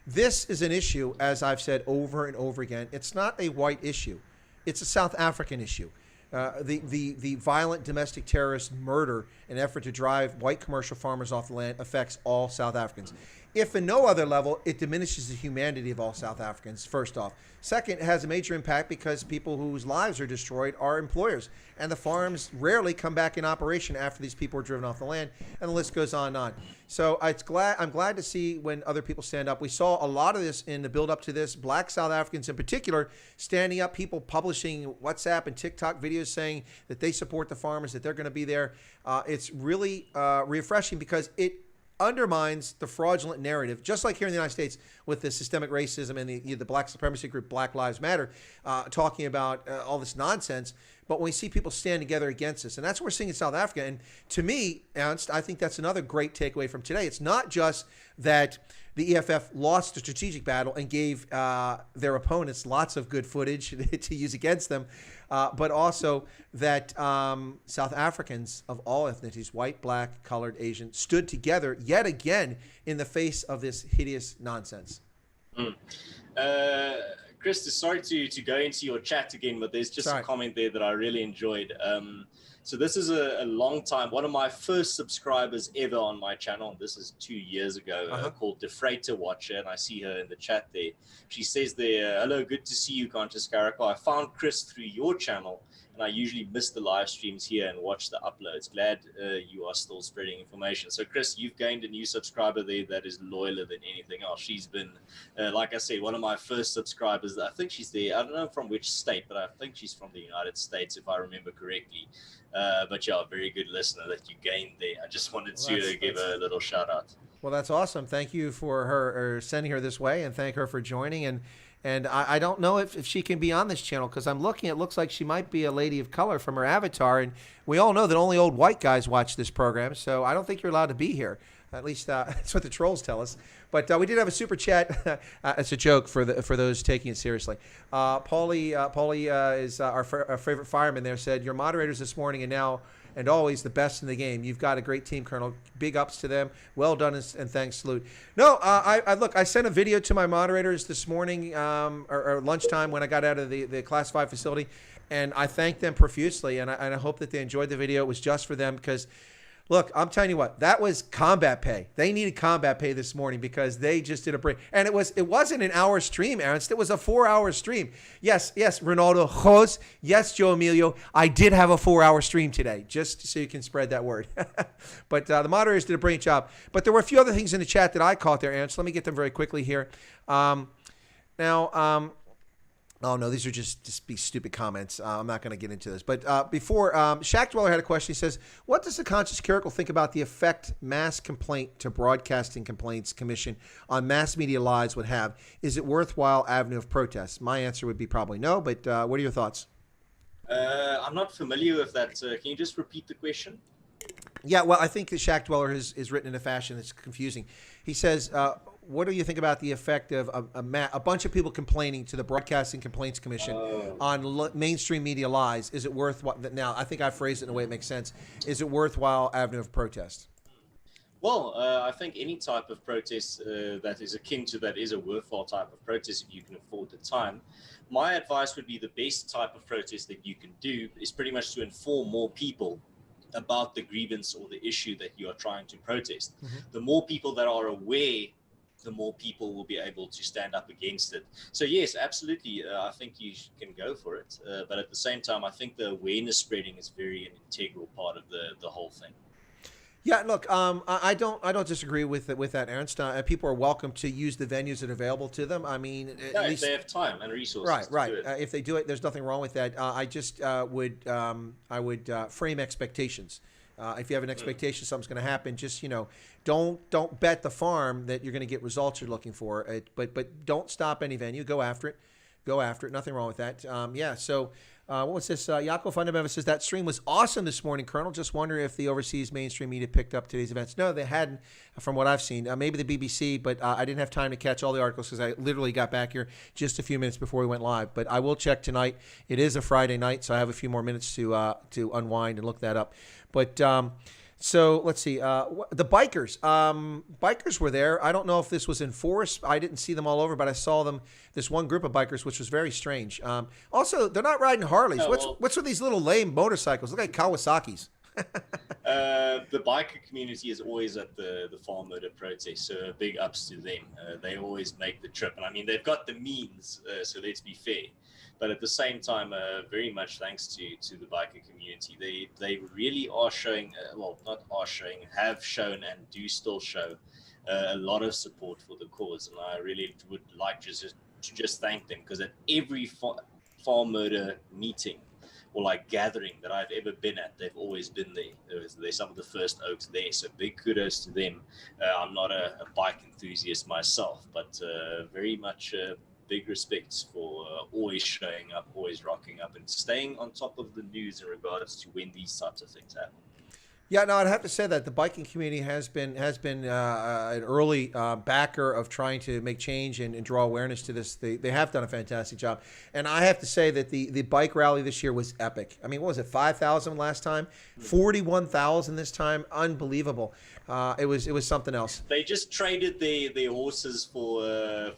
Speaker 1: this is an issue, as I've said over and over again. It's not a white issue; it's a South African issue. The violent domestic terrorist murder and effort to drive white commercial farmers off the land affects all South Africans. If in no other level, it diminishes the humanity of all South Africans, first off. Second, it has a major impact because people whose lives are destroyed are employers. And the farms rarely come back in operation after these people are driven off the land. And the list goes on and on. So I'm glad to see when other people stand up. We saw a lot of this in the build up to this. Black South Africans in particular standing up, people publishing WhatsApp and TikTok videos saying that they support the farmers, that they're going to be there. It's really refreshing because undermines the fraudulent narrative, just like here in the United States with the systemic racism and the black supremacy group Black Lives Matter, talking about all this nonsense. But when we see people stand together against us, and that's what we're seeing in South Africa. And to me, Ernst, I think that's another great takeaway from today. It's not just that the EFF lost the strategic battle and gave their opponents lots of good footage to use against them, but also that South Africans of all ethnicities, white, black, colored, Asian, stood together yet again in the face of this hideous nonsense.
Speaker 2: Chris, sorry to go into your chat again, but there's just a comment there that I really enjoyed. So this is a long time, one of my first subscribers ever on my channel, and this is 2 years ago, called the Freighter Watcher, and I see her in the chat there. She says there, hello, good to see you, Conscious Caracal. I found Chris through your channel, and I usually miss the live streams here and watch the uploads. Glad you are still spreading information. So, Chris, you've gained a new subscriber there that is loyaler than anything else. She's been, like I say, one of my first subscribers. I think she's there. I don't know from which state, but I think she's from the United States, if I remember correctly. But yeah, a very good listener that you gained there. I just wanted to give her a little shout out.
Speaker 1: Well, that's awesome. Thank you for her sending her this way, and thank her for joining. And I don't know if she can be on this channel, because I'm looking. It looks like she might be a lady of color from her avatar. And we all know that only old white guys watch this program. So I don't think you're allowed to be here. At least that's what the trolls tell us. But we did have a super chat. It's a joke for those taking it seriously. Paulie is our favorite fireman there, said, your moderators this morning and now and always the best in the game. You've got a great team, Colonel. Big ups to them. Well done and thanks, salute. No, I sent a video to my moderators this morning or lunchtime when I got out of the classified facility, and I thanked them profusely, and I hope that they enjoyed the video. It was just for them because, look, I'm telling you what, that was combat pay. They needed combat pay this morning because they just did a break. And it wasn't an hour stream, Ernst. It was a 4-hour stream. Yes, Ronaldo, Jos. Yes, Joe Emilio. I did have a 4-hour stream today, just so you can spread that word. But the moderators did a brilliant job. But there were a few other things in the chat that I caught there, Ernst. Let me get them very quickly here. Oh, no, these are just be stupid comments. I'm not going to get into this. But before, Shaq Dweller had a question. He says, what does the Conscious Caracal think about the effect mass complaint to Broadcasting Complaints Commission on mass media lies would have? Is it worthwhile avenue of protest? My answer would be probably no, but what are your thoughts?
Speaker 2: I'm not familiar with that. Can you just repeat the question?
Speaker 1: Yeah, well, I think the Shaq Dweller is written in a fashion that's confusing. He says, what do you think about the effect of a bunch of people complaining to the Broadcasting Complaints Commission on mainstream media lies? Is it worthwhile? Now, I think I phrased it in a way that makes sense. Is it worthwhile avenue of protest?
Speaker 2: Well, I think any type of protest that is akin to that is a worthwhile type of protest if you can afford the time. My advice would be the best type of protest that you can do is pretty much to inform more people about the grievance or the issue that you are trying to protest. Mm-hmm. The more people that are aware, the more people will be able to stand up against it. So yes, absolutely, I think you can go for it. But at the same time, I think the awareness spreading is very an integral part of the whole thing.
Speaker 1: Yeah, look, I don't disagree with that, Ernst. People are welcome to use the venues that are available to them. I mean, at least
Speaker 2: if they have time and resources.
Speaker 1: Right. If they do it, there's nothing wrong with that. I just would frame expectations. If you have an expectation something's going to happen, just don't bet the farm that you're going to get results you're looking for. But don't stop any venue. Go after it. Nothing wrong with that. So. What was this? Jaco Fundamental says, that stream was awesome this morning, Colonel. Just wonder if the overseas mainstream media picked up today's events. No, they hadn't, from what I've seen. Maybe the BBC, but I didn't have time to catch all the articles because I literally got back here just a few minutes before we went live. But I will check tonight. It is a Friday night, so I have a few more minutes to unwind and look that up. But so let's see. The bikers. Bikers were there. I don't know if this was enforced. I didn't see them all over, but I saw them. This one group of bikers, which was very strange. Also, they're not riding Harleys. What's with these little lame motorcycles? Look like Kawasaki's.
Speaker 2: The biker community is always at the farm murder protest, so big ups to them. They always make the trip, and I mean they've got the means, so let's be fair. But at the same time, very much thanks to the biker community. They really are showing, have shown and do still show a lot of support for the cause. And I really would like to just thank them, because at every farm murder meeting, or like gathering that I've ever been at, they've always been there. They're some of the first oaks there, so big kudos to them. I'm not a bike enthusiast myself, but very much big respects for always showing up, always rocking up, and staying on top of the news in regards to when these types of things happen.
Speaker 1: Yeah, no, I'd have to say that the biking community has been an early backer of trying to make change and draw awareness to this. They have done a fantastic job, and I have to say that the bike rally this year was epic. I mean, what was it, 5,000 last time, 41,000 this time, unbelievable. It was something else.
Speaker 2: They just traded their horses for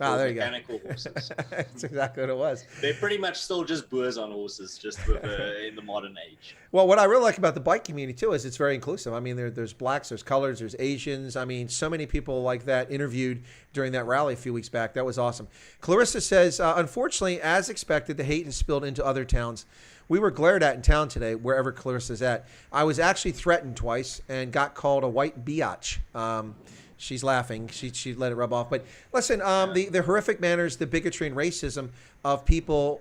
Speaker 2: mechanical horses.
Speaker 1: That's exactly what it was.
Speaker 2: They're pretty much still just boors on horses, just with, in the modern age.
Speaker 1: Well, what I really like about the bike community too is it's very inclusive. I mean, there's blacks, there's colors, there's Asians. I mean, so many people like that interviewed during that rally a few weeks back. That was awesome. Clarissa says, unfortunately, as expected, the hate has spilled into other towns. We were glared at in town today, wherever Clarissa's at. I was actually threatened twice and got called a white biatch. She's laughing. She let it rub off. But listen, the horrific manners, the bigotry and racism of people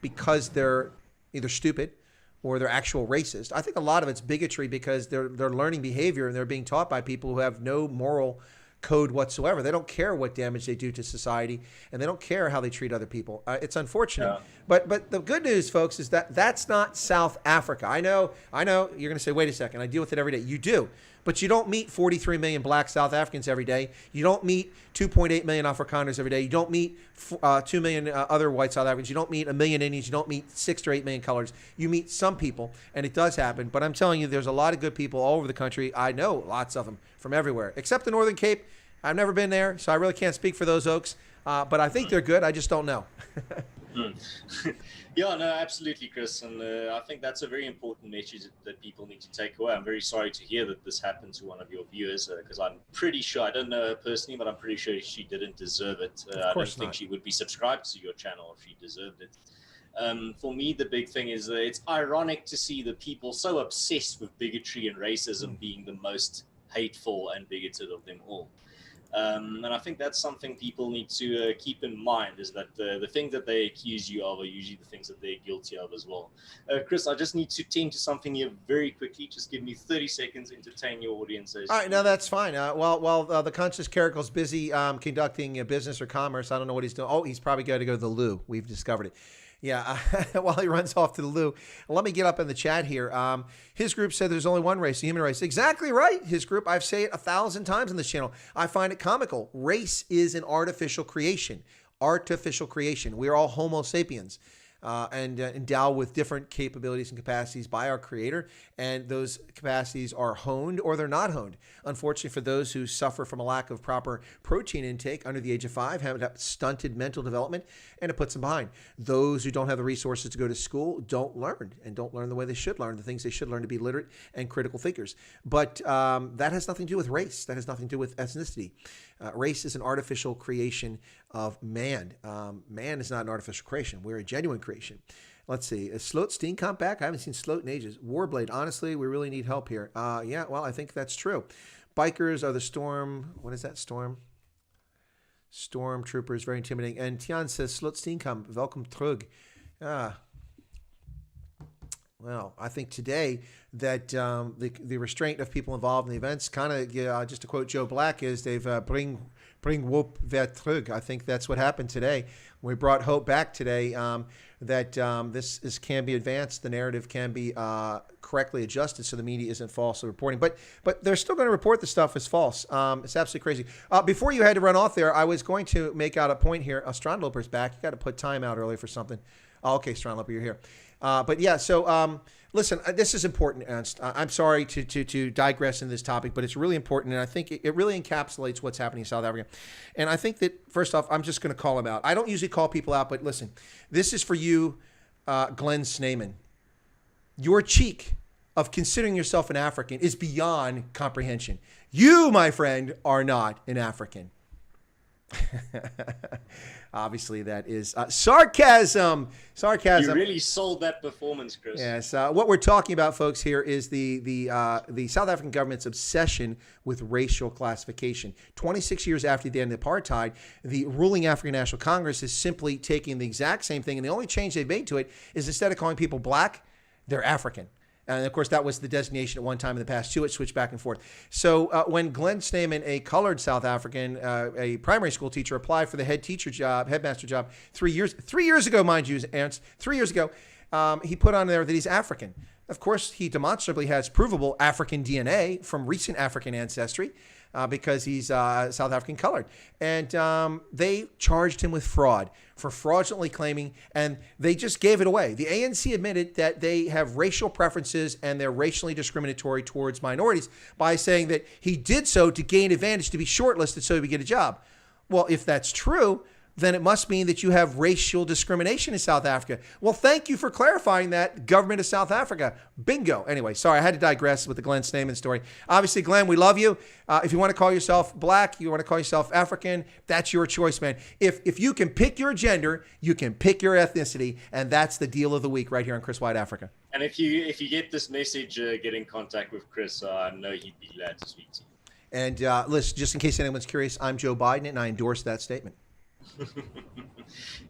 Speaker 1: because they're either stupid or they're actual racist. I think a lot of it's bigotry because they're learning behavior and they're being taught by people who have no moral code whatsoever. They don't care what damage they do to society, and they don't care how they treat other people. It's unfortunate. Yeah. But the good news, folks, is that that's not South Africa. I know you're going to say, wait a second, I deal with it every day. You do. But you don't meet 43 million black South Africans every day. You don't meet 2.8 million Afrikaners every day. You don't meet 2 million other white South Africans. You don't meet 1 million Indians. You don't meet 6 to 8 million colors. You meet some people, and it does happen. But I'm telling you, there's a lot of good people all over the country. I know lots of them from everywhere, except the Northern Cape. I've never been there, so I really can't speak for those oaks. But I think they're good. I just don't know.
Speaker 2: Yeah, no, absolutely, Chris. And I think that's a very important message that people need to take away. I'm very sorry to hear that this happened to one of your viewers, because I'm pretty sure, I don't know her personally, but I'm pretty sure she didn't deserve it. I don't think she would be subscribed to your channel if she deserved it. For me, the big thing is it's ironic to see the people so obsessed with bigotry and racism being the most hateful and bigoted of them all. And I think that's something people need to keep in mind, is that the things that they accuse you of are usually the things that they're guilty of as well. Chris, I just need to tend to something here very quickly. Just give me 30 seconds, entertain your audiences.
Speaker 1: All right, no, that's fine. While the conscious Caracal's busy conducting business or commerce, I don't know what he's doing. Oh, he's probably got to go to the loo. We've discovered it. Yeah, while he runs off to the loo, let me get up in the chat here. His group said there's only one race, the human race. Exactly right, his group. I've said it 1,000 times on this channel. I find it comical. Race is an artificial creation. Artificial creation. We are all Homo sapiens. And endowed with different capabilities and capacities by our Creator, and those capacities are honed or they're not honed. Unfortunately, for those who suffer from a lack of proper protein intake under the age of 5, have stunted mental development, and it puts them behind. Those who don't have the resources to go to school don't learn the way they should learn, the things they should learn to be literate and critical thinkers. But that has nothing to do with race. That has nothing to do with ethnicity. Race is an artificial creation of man. Man is not an artificial creation. We're a genuine creation. Let's see. Is Sloat Steenkamp back? I haven't seen Sloat in ages. Warblade, honestly, we really need help here. Yeah, well, I think that's true. Bikers are the storm. What is that, storm? Stormtroopers, very intimidating. And Tian says, Sloat Steenkamp, welcome terug. Well, I think today that the restraint of people involved in the events, kind of, just to quote Joe Black, is they've bring hope weer terug. I think that's what happened today. We brought hope back today, that this can be advanced, the narrative can be correctly adjusted so the media isn't falsely reporting. But they're still going to report the stuff as false. It's absolutely crazy. Before you had to run off there, I was going to make out a point here. Strandloper's back. You got to put time out early for something. Oh, okay, Strandloper, you're here. But yeah, so listen, this is important, Ernst. I'm sorry to digress in this topic, but it's really important, and I think it really encapsulates what's happening in South Africa. And I think that, first off, I'm just going to call him out. I don't usually call people out, but listen, this is for you, Glenn Snyman. Your cheek of considering yourself an African is beyond comprehension. You, my friend, are not an African. Obviously, that is sarcasm.
Speaker 2: You
Speaker 1: Sarcasm.
Speaker 2: really sold that performance, Chris.
Speaker 1: Yes. What we're talking about, folks, here is the South African government's obsession with racial classification. 26 years after the end of apartheid, the ruling African National Congress is simply taking the exact same thing, and the only change they've made to it is instead of calling people black, they're African. And of course, that was the designation at one time in the past too. It switched back and forth. So when Glenn Snyman, a colored South African, a primary school teacher, applied for the headmaster job 3 years ago, mind you, Ernst, 3 years ago, he put on there that he's African. Of course, he demonstrably has provable African DNA from recent African ancestry. Because he's South African colored. And they charged him with fraud for fraudulently claiming, and they just gave it away. The ANC admitted that they have racial preferences and they're racially discriminatory towards minorities by saying that he did so to gain advantage, to be shortlisted so he would get a job. Well, if that's true, then it must mean that you have racial discrimination in South Africa. Well, thank you for clarifying that, government of South Africa. Bingo. Anyway, sorry, I had to digress with the Glenn Snyman story. Obviously, Glenn, we love you. If you want to call yourself black, you want to call yourself African, that's your choice, man. If you can pick your gender, you can pick your ethnicity, and that's the deal of the week right here on Chris White Africa.
Speaker 2: And if you get this message, get in contact with Chris. I know he'd be glad to speak to you.
Speaker 1: And listen, just in case anyone's curious, I'm Joe Biden, and I endorse that statement.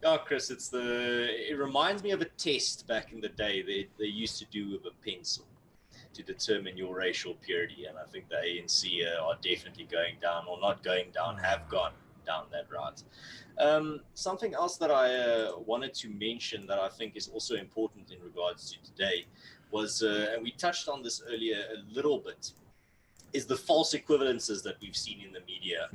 Speaker 2: Oh, Chris, it reminds me of a test back in the day they used to do with a pencil to determine your racial purity, and I think the ANC are definitely going down, or not going down, have gone down that route. Something else that I wanted to mention that I think is also important in regards to today was, and we touched on this earlier a little bit, is the false equivalences that we've seen in the media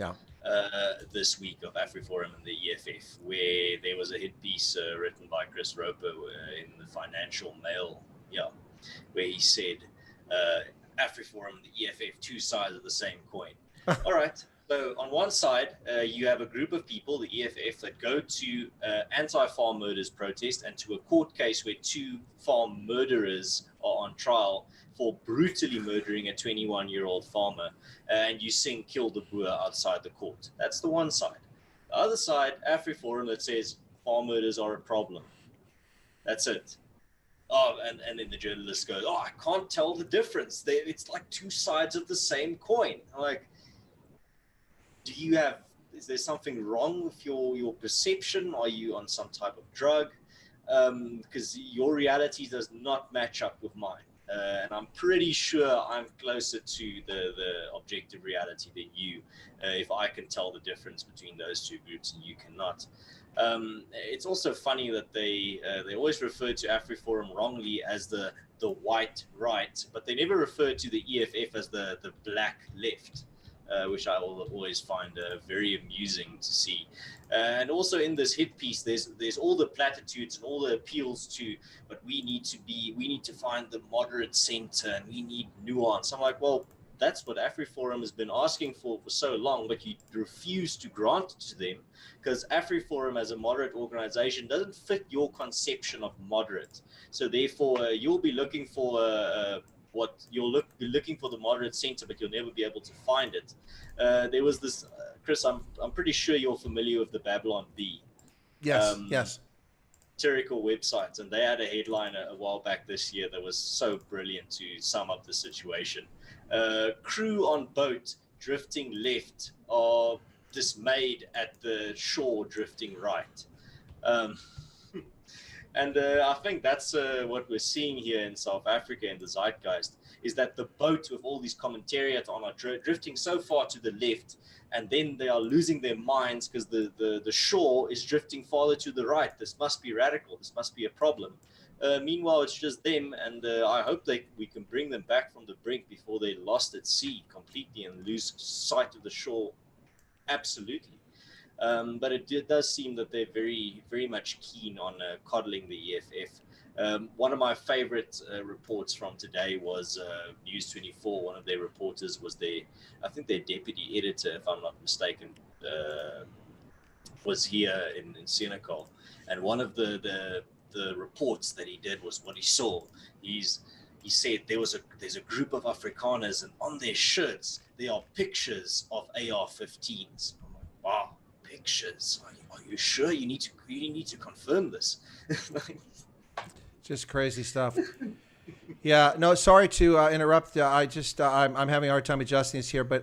Speaker 2: this week of AfriForum and the EFF, where there was a hit piece written by Chris Roper in the Financial Mail, where he said, AfriForum and the EFF, two sides of the same coin. All right. So on one side, you have a group of people, the EFF, that go to anti-farm murders protest and to a court case where two farm murderers are on trial for brutally murdering a 21-year-old farmer, and you sing Kill the Boer outside the court. That's the one side. The other side, AfriForum, that says farm murders are a problem. That's it. Oh, and then the journalist goes, I can't tell the difference. It's like two sides of the same coin. I'm like, is there something wrong with your perception? Are you on some type of drug? Because your reality does not match up with mine. And I'm pretty sure I'm closer to the objective reality than you, if I can tell the difference between those two groups and you cannot. It's also funny that they always refer to AfriForum wrongly as the white right, but they never refer to the EFF as the black left. Which I will always find very amusing to see. And also in this hit piece, there's all the platitudes and all the appeals to, but we need to find the moderate center and we need nuance. I'm like, well, that's what AfriForum has been asking for so long, but you refuse to grant it to them because AfriForum as a moderate organization doesn't fit your conception of moderate. So therefore, you'll be looking for be looking for the moderate center, but you'll never be able to find it. There was this, Chris, I'm pretty sure you're familiar with the Babylon Bee.
Speaker 1: Yes.
Speaker 2: Caracal websites, and they had a headline a while back this year that was so brilliant to sum up the situation. Crew on boat drifting left are dismayed at the shore drifting right. And I think that's what we're seeing here in South Africa in the zeitgeist, is that the boat with all these commentariat on are drifting so far to the left, and then they are losing their minds because the shore is drifting farther to the right. This must be radical. This must be a problem. Meanwhile, it's just them, and I hope we can bring them back from the brink before they're lost at sea completely and lose sight of the shore. Absolutely. But it does seem that they're very, very much keen on coddling the EFF. One of my favorite reports from today was News 24. One of their reporters was I think their deputy editor, if I'm not mistaken, was here in Senekal. And one of the reports that he did was what he saw. He said there's a group of Afrikaners, and on their shirts there are pictures of AR-15s. I'm like, wow. pictures. Are you sure? You need to confirm this.
Speaker 1: Just crazy stuff. Yeah, no, sorry to interrupt. I'm having a hard time adjusting this here, but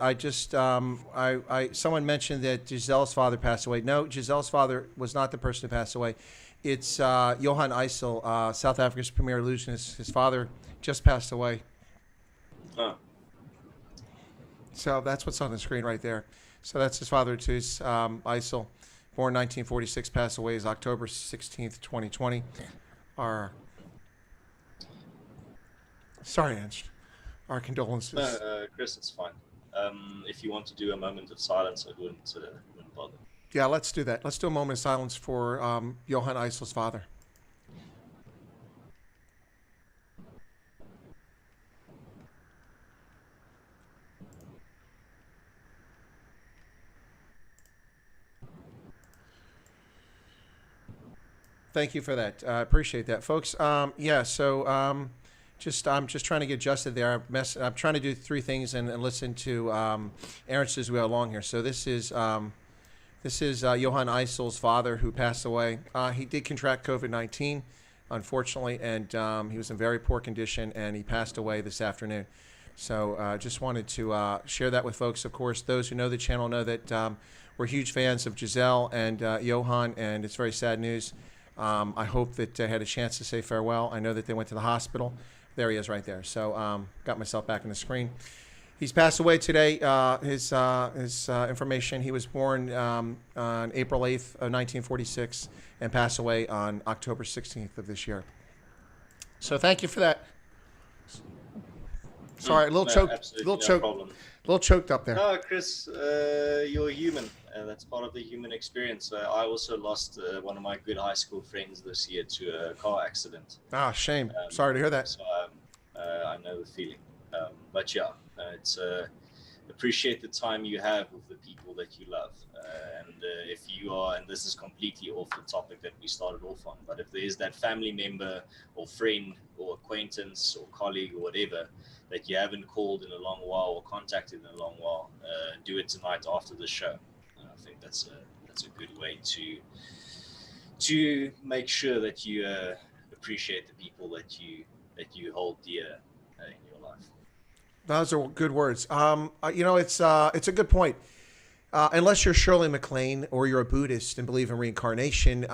Speaker 1: someone mentioned that Giselle's father passed away. No, Giselle's father was not the person who passed away. It's Johan Isel, South Africa's premier illusionist. His father just passed away.
Speaker 2: Huh.
Speaker 1: So that's what's on the screen right there. So that's his father, too, Isel, born 1946, passed away is October 16th, 2020. Sorry, Ernst. Our condolences.
Speaker 2: Chris, it's fine. If you want to do a moment of silence, I wouldn't bother.
Speaker 1: Yeah, let's do that. Let's do a moment of silence for Johan Isel's father. Thank you for that. I appreciate that, folks. I'm just trying to get adjusted there. I'm trying to do three things and listen to Ernst as we go along here. So this is Johan Isel's father who passed away. He did contract COVID-19, unfortunately, and he was in very poor condition, and he passed away this afternoon. So just wanted to share that with folks. Of course, those who know the channel know that we're huge fans of Giselle and Johan, and it's very sad news. I hope that I had a chance to say farewell. I know that they went to the hospital. There he is right there. So got myself back on the screen. He's passed away today. His information, he was born on April 8th of 1946 and passed away on October 16th of this year. So thank you for that. Sorry, a little choked up there.
Speaker 2: No, Chris, you're human. That's part of the human experience. I also lost one of my good high school friends this year to a car accident.
Speaker 1: Ah, shame. Sorry to hear that.
Speaker 2: So I know the feeling. But yeah, it's appreciate the time you have with the people that you love. And if you are, and this is completely off the topic that we started off on, but if there is that family member or friend or acquaintance or colleague or whatever that you haven't called in a long while or contacted in a long while, do it tonight after the show. I think that's a good way to make sure that you appreciate the people that you hold dear in your life.
Speaker 1: Those are good words. It's a good point. Unless you're Shirley MacLaine or you're a Buddhist and believe in reincarnation,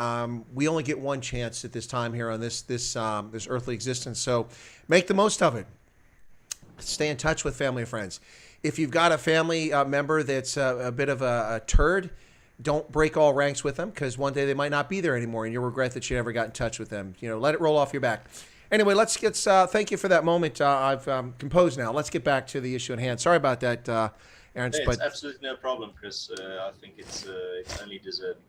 Speaker 1: we only get one chance at this time here on this earthly existence. So make the most of it. Stay in touch with family and friends. If you've got a family member that's a bit of a turd, don't break all ranks with them, because one day they might not be there anymore and you'll regret that you never got in touch with them. Let it roll off your back. Anyway, let's get. Thank you for that moment. I've composed now. Let's get back to the issue at hand. Sorry about that, Ernst.
Speaker 2: It's absolutely no problem, Chris. I think it's only deserving.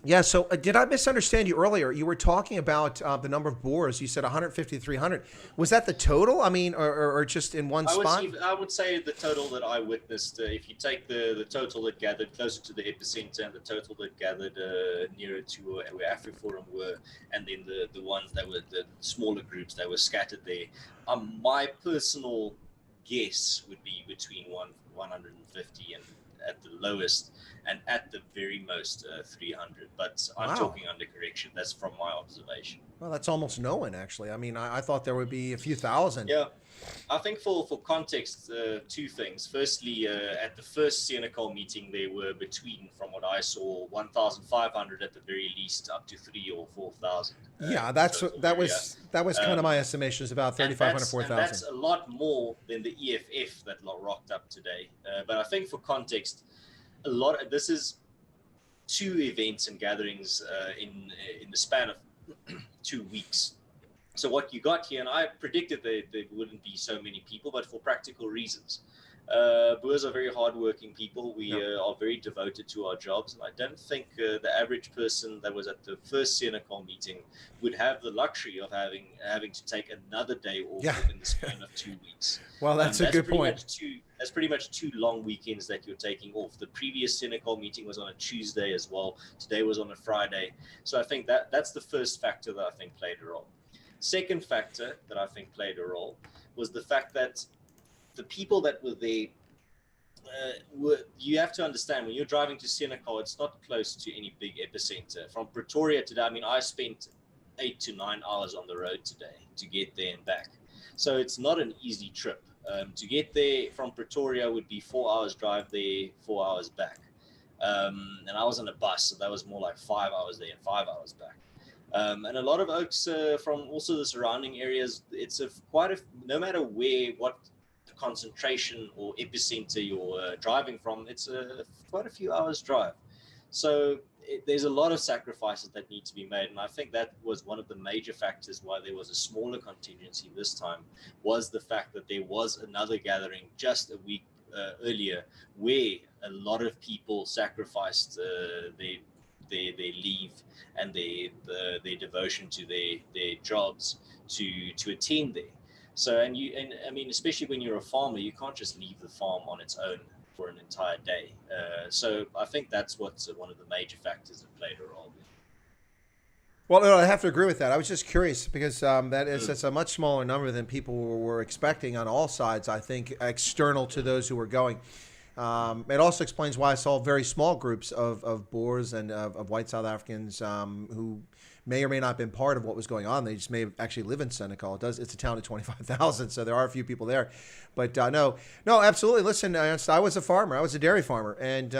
Speaker 1: Yeah. So did I misunderstand you earlier? You were talking about the number of boars. You said 150 to 300. Was that the total? I mean, or just in one spot?
Speaker 2: I would say the total that I witnessed. If you take the total that gathered closer to the epicenter and the total that gathered nearer to where AfriForum were, and then the ones that were the smaller groups that were scattered there, my personal guess would be between 150 and at the lowest, and at the very most 300. But I'm talking under correction. That's from my observation.
Speaker 1: Well, that's almost no one, actually. I mean, I thought there would be a few thousand.
Speaker 2: Yeah. I think for context, two things. Firstly, at the first Senekal meeting, there were between, from what I saw, 1,500 at the very least, up to 3,000 or 4,000.
Speaker 1: Yeah, that was kind of my estimation, is about 3,500, 4,000.
Speaker 2: That's a lot more than the EFF that rocked up today. But I think for context, this is two events and gatherings in the span of 2 weeks. So what you got here, and I predicted that there wouldn't be so many people, but for practical reasons. Boers are very hardworking people. We are very devoted to our jobs, and I don't think the average person that was at the first Senekal meeting would have the luxury of having to take another day off in the span of 2 weeks.
Speaker 1: Well, that's a good point.
Speaker 2: That's pretty much 2 long weekends that you're taking off. The previous Senekal meeting was on a Tuesday as well. Today was on a Friday. So I think that's the first factor that I think played a role. Second factor that I think played a role was the fact that the people that were there you have to understand when you're driving to Senekal, it's not close to any big epicenter. From Pretoria today, I mean, I spent 8 to 9 hours on the road today to get there and back. So it's not an easy trip. To get there from Pretoria would be 4 hours drive there, 4 hours back. And I was on a bus, so that was more like 5 hours there and 5 hours back. And a lot of oaks from also the surrounding areas, it's no matter what concentration or epicenter you're driving from, it's quite a few hours drive. So there's a lot of sacrifices that need to be made, and I think that was one of the major factors why there was a smaller contingency this time, was the fact that there was another gathering just a week earlier where a lot of people sacrificed their leave and their devotion to their jobs to attend there. So and I mean, especially when you're a farmer, you can't just leave the farm on its own for an entire day. So I think that's what's one of the major factors that played a role.
Speaker 1: Well, no, I have to agree with that. I was just curious because that's a much smaller number than people were expecting on all sides, I think, external to those who were going. It also explains why I saw very small groups of Boers and of white South Africans who may or may not have been part of what was going on. They just may have actually live in Senekal. It's a town of 25,000, so there are a few people there. But no, absolutely. Listen, I was a farmer. I was a dairy farmer, and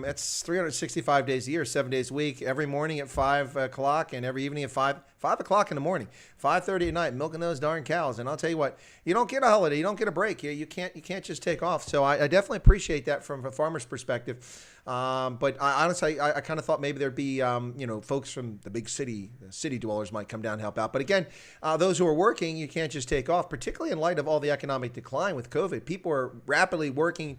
Speaker 1: it's 365 days a year, 7 days a week, every morning at 5 o'clock and every evening at 5 o'clock in the morning, 5:30 at night, milking those darn cows. And I'll tell you what, you don't get a holiday, you don't get a break. You can't just take off. So I definitely appreciate that from a farmer's perspective. But honestly, I kind of thought maybe there'd be, folks from the big city dwellers might come down and help out. But again, those who are working, you can't just take off, particularly in light of all the economic decline with COVID. People are rapidly working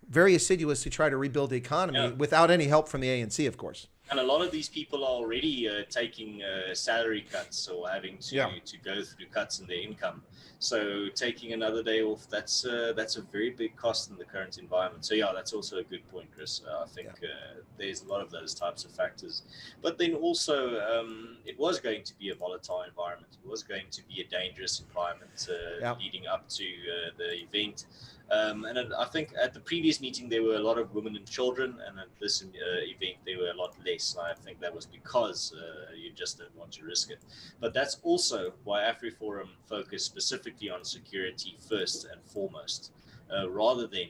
Speaker 1: very assiduous to try to rebuild the economy without any help from the ANC, of course.
Speaker 2: And a lot of these people are already taking salary cuts or having to go through cuts in their income. So taking another day off, that's a very big cost in the current environment. So that's also a good point, Chris. I think there's a lot of those types of factors. But then also, it was going to be a volatile environment. It was going to be a dangerous environment leading up to the event. And I think at the previous meeting, there were a lot of women and children, and at this event, there were a lot less. And I think that was because you just didn't want to risk it. But that's also why AfriForum focused specifically on security first and foremost, rather than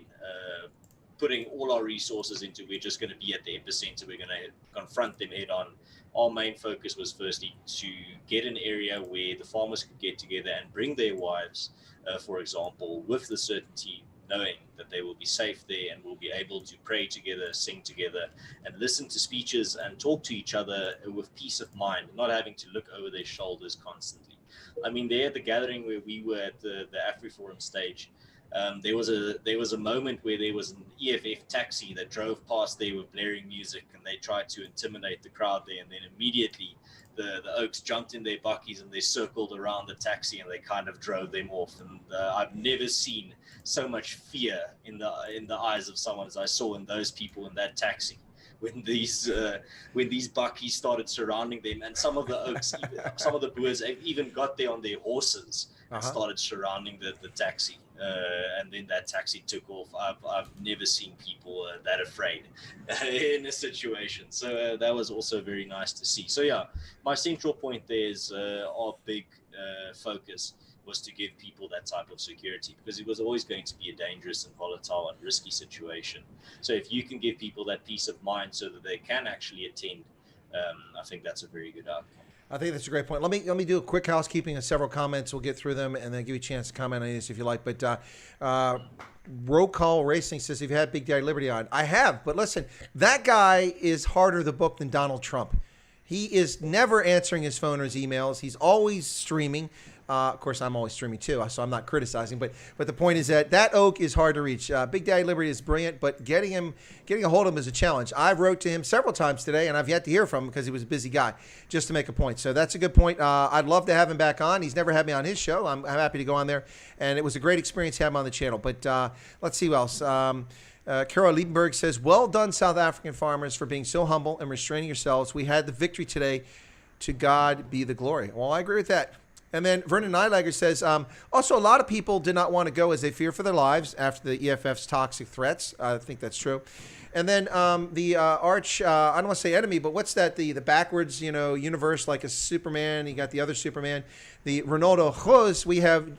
Speaker 2: putting all our resources into we're just going to be at the epicenter, we're going to confront them head on. Our main focus was firstly to get an area where the farmers could get together and bring their wives, for example, with the certainty knowing that they will be safe there and will be able to pray together, sing together, and listen to speeches and talk to each other with peace of mind, not having to look over their shoulders constantly. I mean, there at the gathering where we were at the AfriForum stage, there was a moment where there was an EFF taxi that drove past there with blaring music, and they tried to intimidate the crowd there, and then immediately the Oaks jumped in their buckies and they circled around the taxi and they kind of drove them off. And I've never seen so much fear in the eyes of someone as I saw in those people in that taxi when these buckies started surrounding them, and some of the Oaks, some of the Boers even got there on their horses and started surrounding the taxi. And then that taxi took off. I've never seen people that afraid in a situation. So that was also very nice to see. So my central point there is our big focus was to give people that type of security, because it was always going to be a dangerous and volatile and risky situation. So if you can give people that peace of mind so that they can actually attend, I think that's a very good outcome.
Speaker 1: I think that's a great point. Let me do a quick housekeeping of several comments. We'll get through them and then give you a chance to comment on this if you like. But Roll Call Racing says, if you had Big Daddy Liberty on, I have. But listen, that guy is harder the book than Donald Trump. He is never answering his phone or his emails. He's always streaming. Of course, I'm always streaming too, so I'm not criticizing. But the point is that oak is hard to reach. Big Daddy Liberty is brilliant, but getting a hold of him is a challenge. I've wrote to him several times today, and I've yet to hear from him because he was a busy guy, just to make a point. So that's a good point. I'd love to have him back on. He's never had me on his show. I'm happy to go on there, and it was a great experience having him on the channel. But let's see what else. Carol Liebenberg says, well done, South African farmers, for being so humble and restraining yourselves. We had the victory today. To God be the glory. Well, I agree with that. And then Vernon Nylager says, also, a lot of people did not want to go as they fear for their lives after the EFF's toxic threats. I think that's true. And then the arch, I don't want to say enemy, but what's that? The backwards, universe, like a Superman. You got the other Superman. The Ronaldo Rose, we have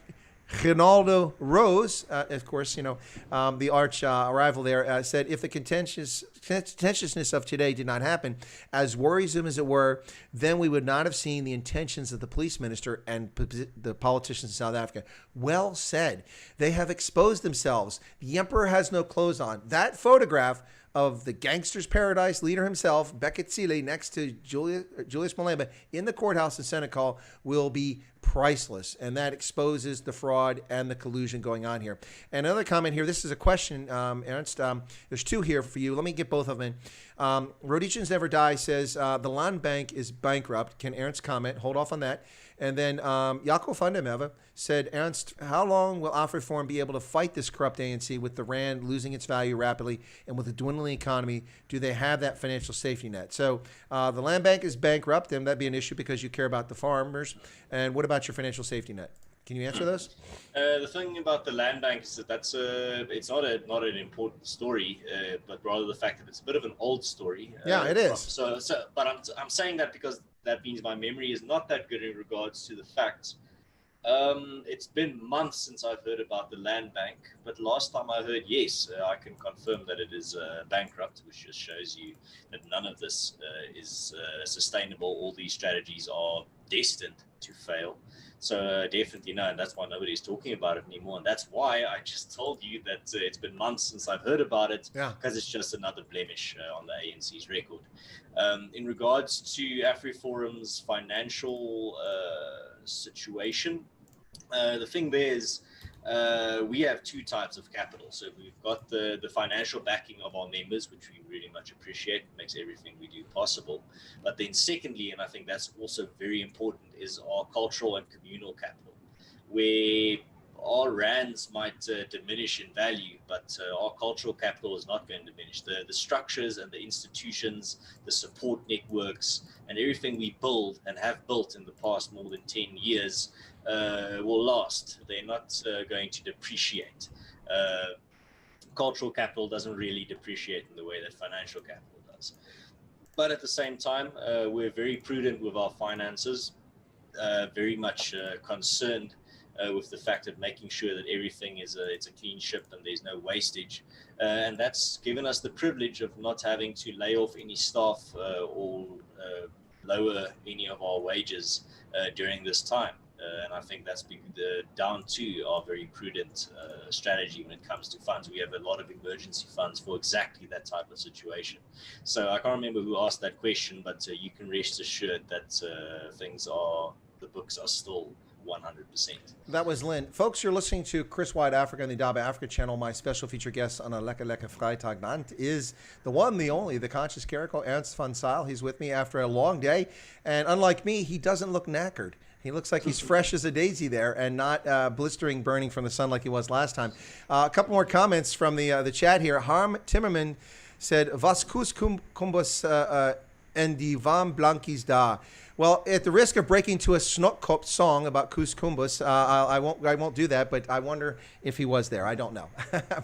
Speaker 1: Ronaldo Rose, of course, the arch rival there, said if the contentiousness of today did not happen, as worrisome as it were, then we would not have seen the intentions of the police minister and the politicians in South Africa. Well said. They have exposed themselves. The emperor has no clothes on. That photograph of the gangster's paradise leader himself, Beckett Cele, next to Julius Malema in the courthouse in Senekal will be priceless. And that exposes the fraud and the collusion going on here. And another comment here, this is a question, Ernst. There's two here for you. Let me get both of them in. Rhodesians Never Die says, the land bank is bankrupt. Can Ernst comment? Hold off on that. And then Jaco van der Merwe said, Ernst, how long will AfriForum be able to fight this corrupt ANC with the rand losing its value rapidly and with a dwindling economy? Do they have that financial safety net? So the land bank is bankrupt, and that'd be an issue because you care about the farmers. And what about your financial safety net? Can you answer those?
Speaker 2: The thing about the land bank is that it's not an important story, but rather the fact that it's a bit of an old story.
Speaker 1: Yeah, it is.
Speaker 2: But I'm saying that because that means my memory is not that good in regards to the facts. It's been months since I've heard about the land bank, but last time I heard, yes, I can confirm that it is bankrupt, which just shows you that none of this is sustainable. All these strategies are destined to fail. So definitely no, and that's why nobody's talking about it anymore. And that's why I just told you that it's been months since I've heard about it, because it's just another blemish on the ANC's record. In regards to AfriForum's financial situation, the thing there is we have two types of capital. So we've got the financial backing of our members, which we really much appreciate. It makes everything we do possible. But then secondly, and I think that's also very important, is our cultural and communal capital, where our rands might diminish in value, but our cultural capital is not going to diminish. The structures and the institutions, the support networks, and everything we build and have built in the past more than 10 years will last. They're not going to depreciate. Cultural capital doesn't really depreciate in the way that financial capital does. But at the same time, we're very prudent with our finances, very much concerned with the fact of making sure that everything is it's a clean ship and there's no wastage. And that's given us the privilege of not having to lay off any staff or lower any of our wages during this time. And I think that's been down to our very prudent strategy when it comes to funds. We have a lot of emergency funds for exactly that type of situation. So I can't remember who asked that question, but you can rest assured that the books are still 100%.
Speaker 1: That was Lynn. Folks, you're listening to Chris White Africa on the Daba Africa channel. My special feature guest on a Lekker Lekker Freitag Nacht is the one, the only, the conscious Caracal, Ernst van Zyl. He's with me after a long day. And unlike me, he doesn't look knackered. He looks like he's fresh as a daisy there and not blistering, burning from the sun like he was last time. A couple more comments from the chat here. Harm Timmerman said, Was kumbus en die warm blankies da? Well, at the risk of breaking to a Snotkop song about Koos Kumbus, I won't do that, but I wonder if he was there. I don't know.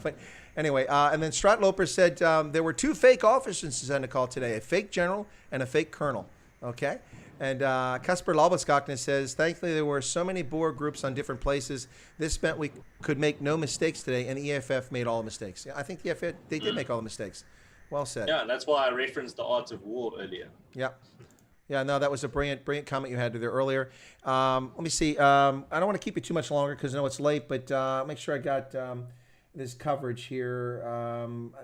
Speaker 1: But anyway, and then Stratloper said there were two fake officers in Senekal today, a fake general and a fake colonel. Okay? And Kasper Laubeskakne says, thankfully there were so many Boer groups on different places. This meant we could make no mistakes today, and the EFF made all the mistakes. I think the EFF, they did make all the mistakes. Well said.
Speaker 2: Yeah, and that's why I referenced the art of war earlier.
Speaker 1: Yeah. Yeah, no, that was a brilliant comment you had there earlier. Let me see. I don't want to keep you too much longer because I know it's late, but make sure I got this coverage here.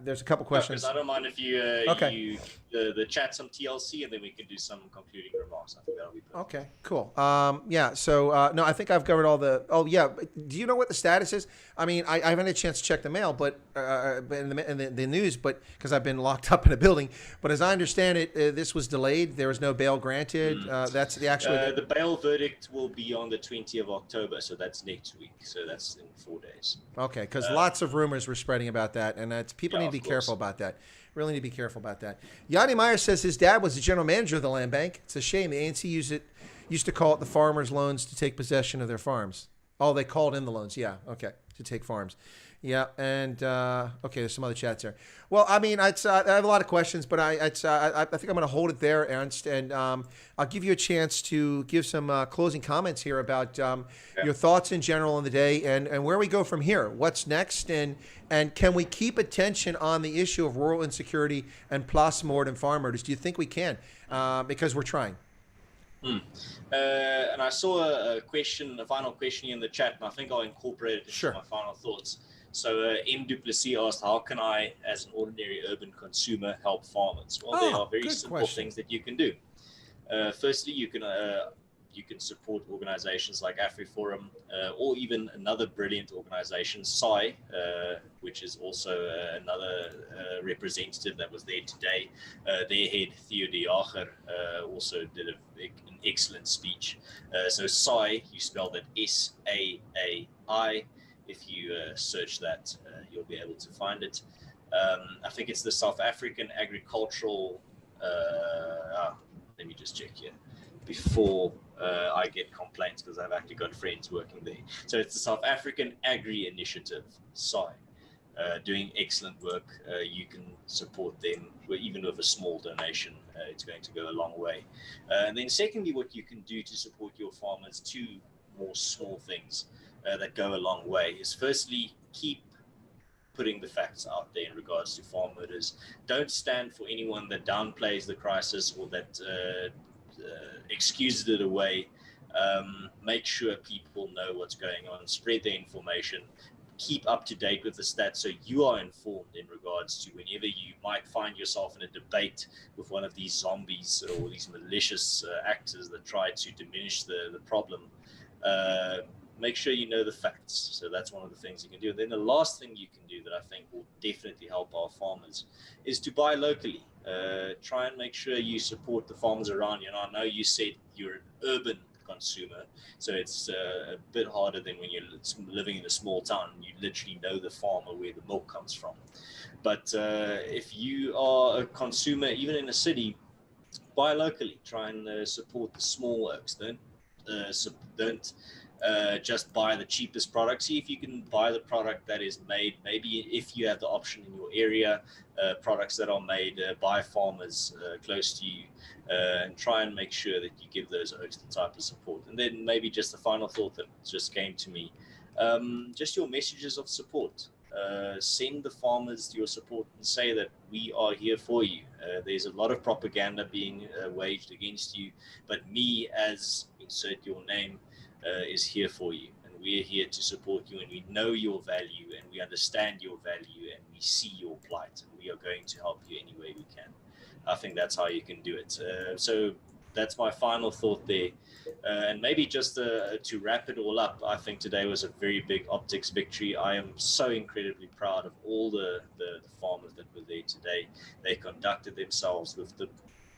Speaker 1: There's a couple questions.
Speaker 2: I don't mind if you
Speaker 1: okay.
Speaker 2: The chat some TLC and then we can do some concluding remarks. I think that'll be perfect.
Speaker 1: Okay, cool. Yeah, so no, I think I've covered all the. Oh yeah, do you know what the status is? I mean, I haven't had a chance to check the mail, but in the news, but because I've been locked up in a building. But as I understand it, this was delayed. There was no bail granted. That's the actual.
Speaker 2: The bail verdict will be on the 20th of October, so that's next week. So that's in 4 days.
Speaker 1: Okay, because lots lots of rumors were spreading about that, and people need to be careful about that. Really need to be careful about that. Yanni Meyer says his dad was the general manager of the land bank. It's a shame. The ANC used to call it the farmers' loans to take possession of their farms. Oh, they called in the loans. Yeah, okay, to take farms. Yeah, and okay, there's some other chats there. Well, I mean, I have a lot of questions, but I think I'm going to hold it there, Ernst, and I'll give you a chance to give some closing comments here about your thoughts in general on the day and where we go from here. What's next, and can we keep attention on the issue of rural insecurity and plasmord and farm murders? Do you think we can? Because we're trying.
Speaker 2: And I saw a final question in the chat, and I think I'll incorporate it into my final thoughts. So M. Duplessis asked, how can I, as an ordinary urban consumer, help farmers? Well, there are very simple things that you can do. Firstly, you can support organizations like AfriForum, or even another brilliant organization, SAI, which is also another representative that was there today. Their head, Theo de Jager, also did an excellent speech. So SAI, you spell that SAAI. If you search that, you'll be able to find it. I think it's the South African Agricultural, let me just check here before I get complaints, because I've actually got friends working there. So it's the South African Agri Initiative, SAI, doing excellent work. You can support them even with a small donation. It's going to go a long way. And then secondly, what you can do to support your farmers, two more small things that go a long way, is firstly, keep putting the facts out there in regards to farm murders. Don't stand for anyone that downplays the crisis or that excuses it away. Make sure people know what's going on. Spread the information. Keep up to date with the stats so you are informed in regards to whenever you might find yourself in a debate with one of these zombies or these malicious actors that try to diminish the problem. Make sure you know the facts. So that's one of the things you can do. And then the last thing you can do that I think will definitely help our farmers is to buy locally. Try and make sure you support the farmers around you. And I know you said you're an urban consumer, so it's a bit harder than when you're living in a small town and you literally know the farmer where the milk comes from. But if you are a consumer, even in a city, buy locally. Try and support the small oaks. Don't just buy the cheapest product. See if you can buy the product that is made, maybe if you have the option in your area, products that are made by farmers close to you, and try and make sure that you give those oaks the type of support. And then maybe just the final thought that just came to me, just your messages of support. Send the farmers your support and say that we are here for you. There's a lot of propaganda being waged against you, but me, as insert your name, is here for you, and we're here to support you, and we know your value, and we understand your value, and we see your plight, and we are going to help you any way we can. I think that's how you can do it. So that's my final thought there. And maybe just to wrap it all up, I think today was a very big optics victory. I am so incredibly proud of all the farmers that were there today. They conducted themselves with the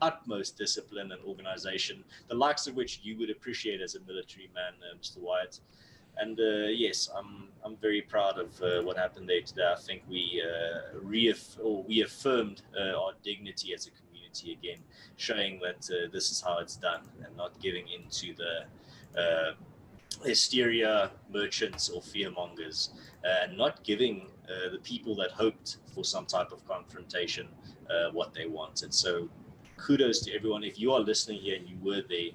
Speaker 2: utmost discipline and organization, the likes of which you would appreciate as a military man, Mr. Wyatt. And yes, I'm very proud of what happened there today. I think we affirmed our dignity as a community again, showing that this is how it's done, and not giving into the hysteria merchants or fearmongers, and not giving the people that hoped for some type of confrontation what they wanted. So kudos to everyone. If you are listening here and you were there,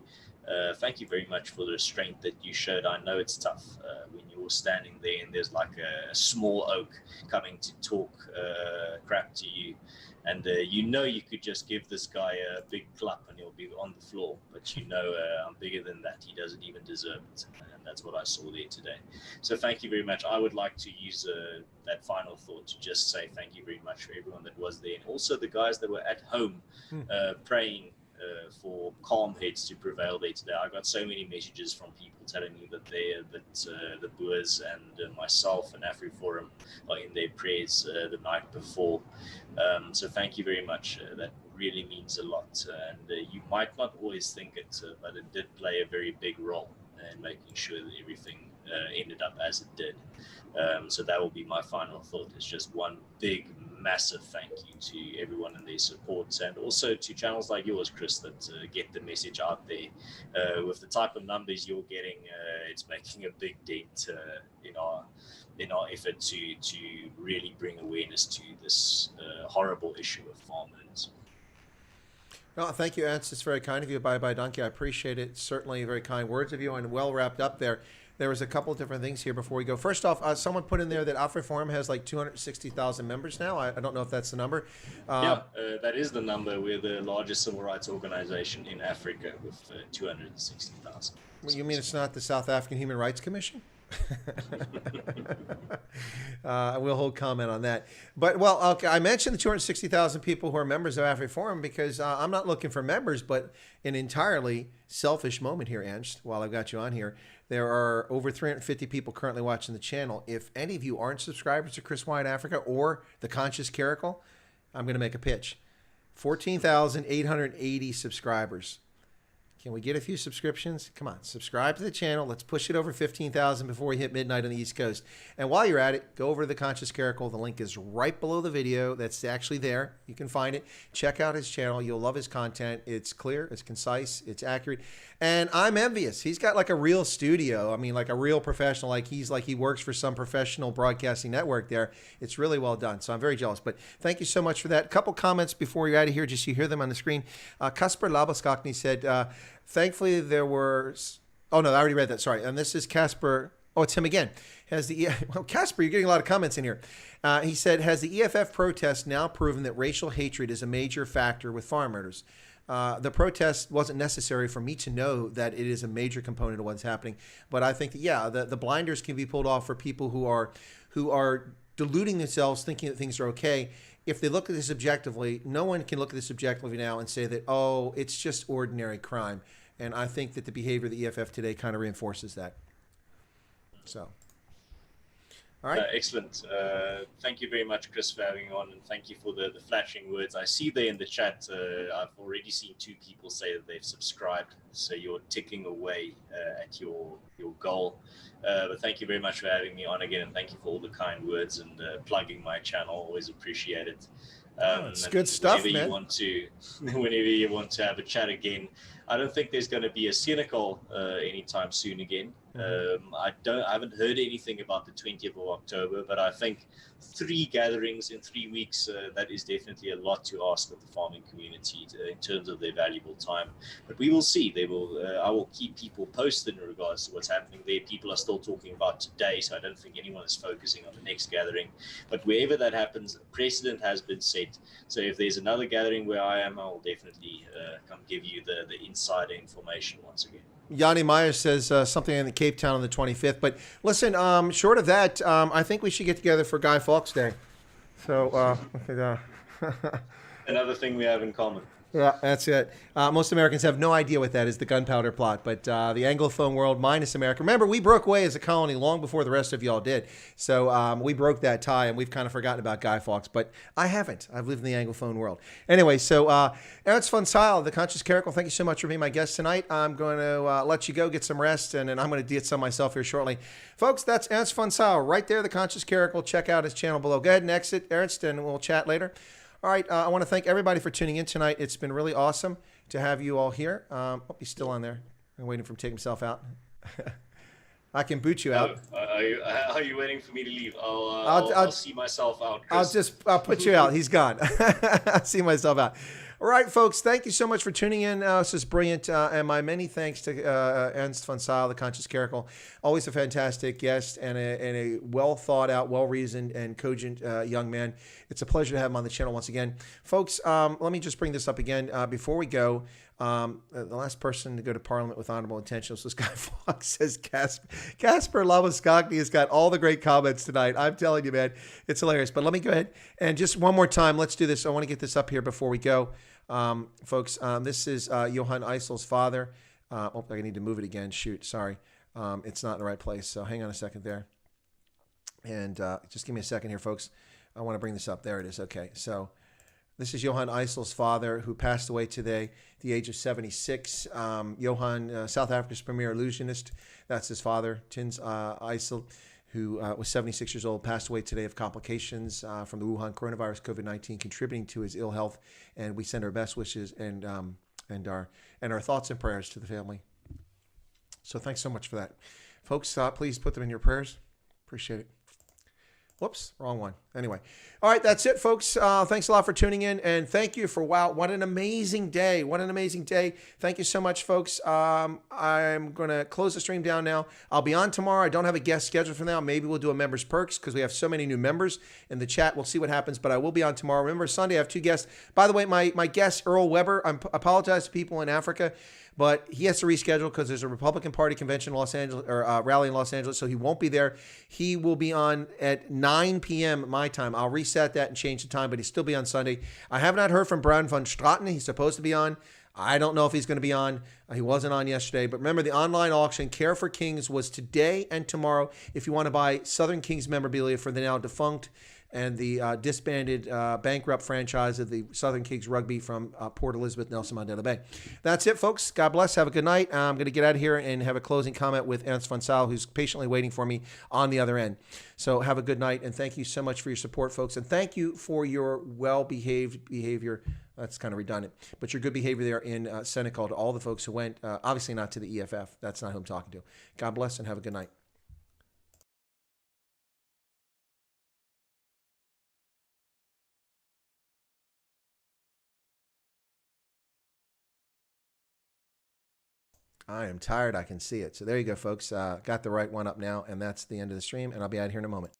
Speaker 2: thank you very much for the restraint that you showed. I know it's tough when you're standing there and there's like a small oak coming to talk crap to you, and you could just give this guy a big clap and he'll be on the floor, but I'm bigger than that. He doesn't even deserve it, and that's what I saw there today. So thank you very much. I would like to use that final thought to just say thank you very much for everyone that was there, and also the guys that were at home praying for calm heads to prevail there today. I got so many messages from people telling me that the Boers and myself and AfriForum are in their prayers the night before. So thank you very much. That really means a lot. And you might not always think it, but it did play a very big role in making sure that everything ended up as it did. So that will be my final thought. It's just one big, massive thank you to everyone and their support, and also to channels like yours, Chris, that get the message out there. With the type of numbers you're getting, it's making a big dent in our effort to really bring awareness to this horrible issue of farmers.
Speaker 1: Well, thank you, Ernst. It's very kind of you. Bye, Donkey. I appreciate it. Certainly very kind words of you and well wrapped up there. There was a couple of different things here before we go. First off, someone put in there that AfriForum has like 260,000 members now. I don't know if that's the number.
Speaker 2: That is the number. We're the largest civil rights organization in Africa with 260,000.
Speaker 1: Well, you mean it's not the South African Human Rights Commission? We'll hold comment on that. But, well, okay, I mentioned the 260,000 people who are members of AfriForum because I'm not looking for members, but an entirely selfish moment here, Ernst, while I've got you on here. There are over 350 people currently watching the channel. If any of you aren't subscribers to Chris Wyatt Africa or The Conscious Caracal, I'm going to make a pitch. 14,880 subscribers. Can we get a few subscriptions? Come on, subscribe to the channel. Let's push it over 15,000 before we hit midnight on the East Coast. And while you're at it, go over to The Conscious Caracal. The link is right below the video. That's actually there. You can find it. Check out his channel. You'll love his content. It's clear, it's concise, it's accurate. And I'm envious. He's got like a real studio. I mean, like a real professional. Like he works for some professional broadcasting network there. It's really well done. So I'm very jealous. But thank you so much for that. A couple comments before you're out of here, just so you hear them on the screen. Kasper Laboskakny said, thankfully there were, oh no, I already read that, sorry. And this is Casper, oh, it's him again. Well, Casper, you're getting a lot of comments in here. He said, has the EFF protest now proven that racial hatred is a major factor with farm murders? The protest wasn't necessary for me to know that it is a major component of what's happening. But I think that, yeah, the blinders can be pulled off for people who are deluding themselves, thinking that things are okay. If they look at this objectively, no one can look at this objectively now and say that, oh, it's just ordinary crime. And I think that the behavior of the EFF today kind of reinforces that. So, all right.
Speaker 2: Excellent. Thank you very much, Chris, for having me on, and thank you for the flattering words. I see there in the chat, I've already seen 2 people say that they've subscribed, so you're ticking away at your goal. But thank you very much for having me on again, and thank you for all the kind words and plugging my channel. Always appreciate it.
Speaker 1: It's good stuff,
Speaker 2: whenever
Speaker 1: man.
Speaker 2: Whenever you want to have a chat again, I don't think there's going to be a Senekal anytime soon again. I haven't heard anything about the 20th of October, but I think 3 gatherings in 3 weeks, that is definitely a lot to ask of the farming community in terms of their valuable time. But we will see. I will keep people posted in regards to what's happening there. People are still talking about today, so I don't think anyone is focusing on the next gathering. But wherever that happens, precedent has been set. So if there's another gathering where I am, I will definitely come give you the insider information once again.
Speaker 1: Yanni Meyer says something in the Cape Town on the 25th. But listen, short of that, I think we should get together for Guy Fawkes Day. So,
Speaker 2: another thing we have in common.
Speaker 1: Yeah, that's it. Most Americans have no idea what that is, the gunpowder plot. But the Anglophone world minus America. Remember, we broke away as a colony long before the rest of y'all did. So we broke that tie, and we've kind of forgotten about Guy Fawkes. But I haven't. I've lived in the Anglophone world. Anyway, so Ernst von Seil, The Conscious Caracal, thank you so much for being my guest tonight. I'm going to let you go get some rest, and then I'm going to get some myself here shortly. Folks, that's Ernst von Seil right there, The Conscious Caracal. Check out his channel below. Go ahead and exit, Ernst, and we'll chat later. All right, I want to thank everybody for tuning in tonight. It's been really awesome to have you all here. He's still on there. I'm waiting for him to take himself out. I can boot you out.
Speaker 2: Are you waiting for me to leave? I'll see myself out, Chris.
Speaker 1: I'll put you out. He's gone. I'll see myself out. All right, folks, thank you so much for tuning in. This is brilliant. And my many thanks to Ernst von Seil, The Conscious Caracal. Always a fantastic guest and a well-thought-out, well-reasoned, and cogent young man. It's a pleasure to have him on the channel once again. Folks, let me just bring this up again. Before we go, the last person to go to Parliament with honorable intentions was Guy Fawkes, says Casper Laboskakny has got all the great comments tonight. I'm telling you, man, it's hilarious. But let me go ahead and just one more time, let's do this. I want to get this up here before we go. Folks, this is Johann Eisel's father. I need to move it again. Shoot, sorry. It's not in the right place. So hang on a second there. And just give me a second here, folks. I want to bring this up. There it is. Okay. So This is Johann Eisel's father, who passed away today at the age of 76. Johann, South Africa's premier illusionist. That's his father, Tins Eisel, who was 76 years old, passed away today of complications from the Wuhan coronavirus, COVID-19, contributing to his ill health. And we send our best wishes and our thoughts and prayers to the family. So thanks so much for that. Folks, please put them in your prayers. Appreciate it. Whoops, wrong one. Anyway. All right, that's it, folks. Thanks a lot for tuning in. And thank you for, wow, what an amazing day. What an amazing day. Thank you so much, folks. I'm going to close the stream down now. I'll be on tomorrow. I don't have a guest scheduled for now. Maybe we'll do a members perks because we have so many new members in the chat. We'll see what happens, but I will be on tomorrow. Remember, Sunday I have 2 guests. By the way, my guest, Earl Weber, I apologize to people in Africa, but he has to reschedule because there's a Republican Party convention in Los Angeles, or rally in Los Angeles, so he won't be there. He will be on at 9 p.m. my time. I'll reset that and change the time, but he'll still be on Sunday. I have not heard from Brian von Straten. He's supposed to be on. I don't know if he's going to be on. He wasn't on yesterday. But remember, the online auction, Care for Kings, was today and tomorrow. If you want to buy Southern Kings memorabilia for the now defunct and the disbanded bankrupt franchise of the Southern Kings rugby from Port Elizabeth, Nelson Mandela Bay. That's it, folks. God bless. Have a good night. I'm going to get out of here and have a closing comment with Ernst von Saal, who's patiently waiting for me on the other end. So have a good night, and thank you so much for your support, folks. And thank you for your well-behaved behavior. That's kind of redundant, but your good behavior there in Senekal to all the folks who went, obviously not to the EFF. That's not who I'm talking to. God bless and have a good night. I am tired. I can see it. So there you go, folks. Got the right one up now, and that's the end of the stream, and I'll be out here in a moment.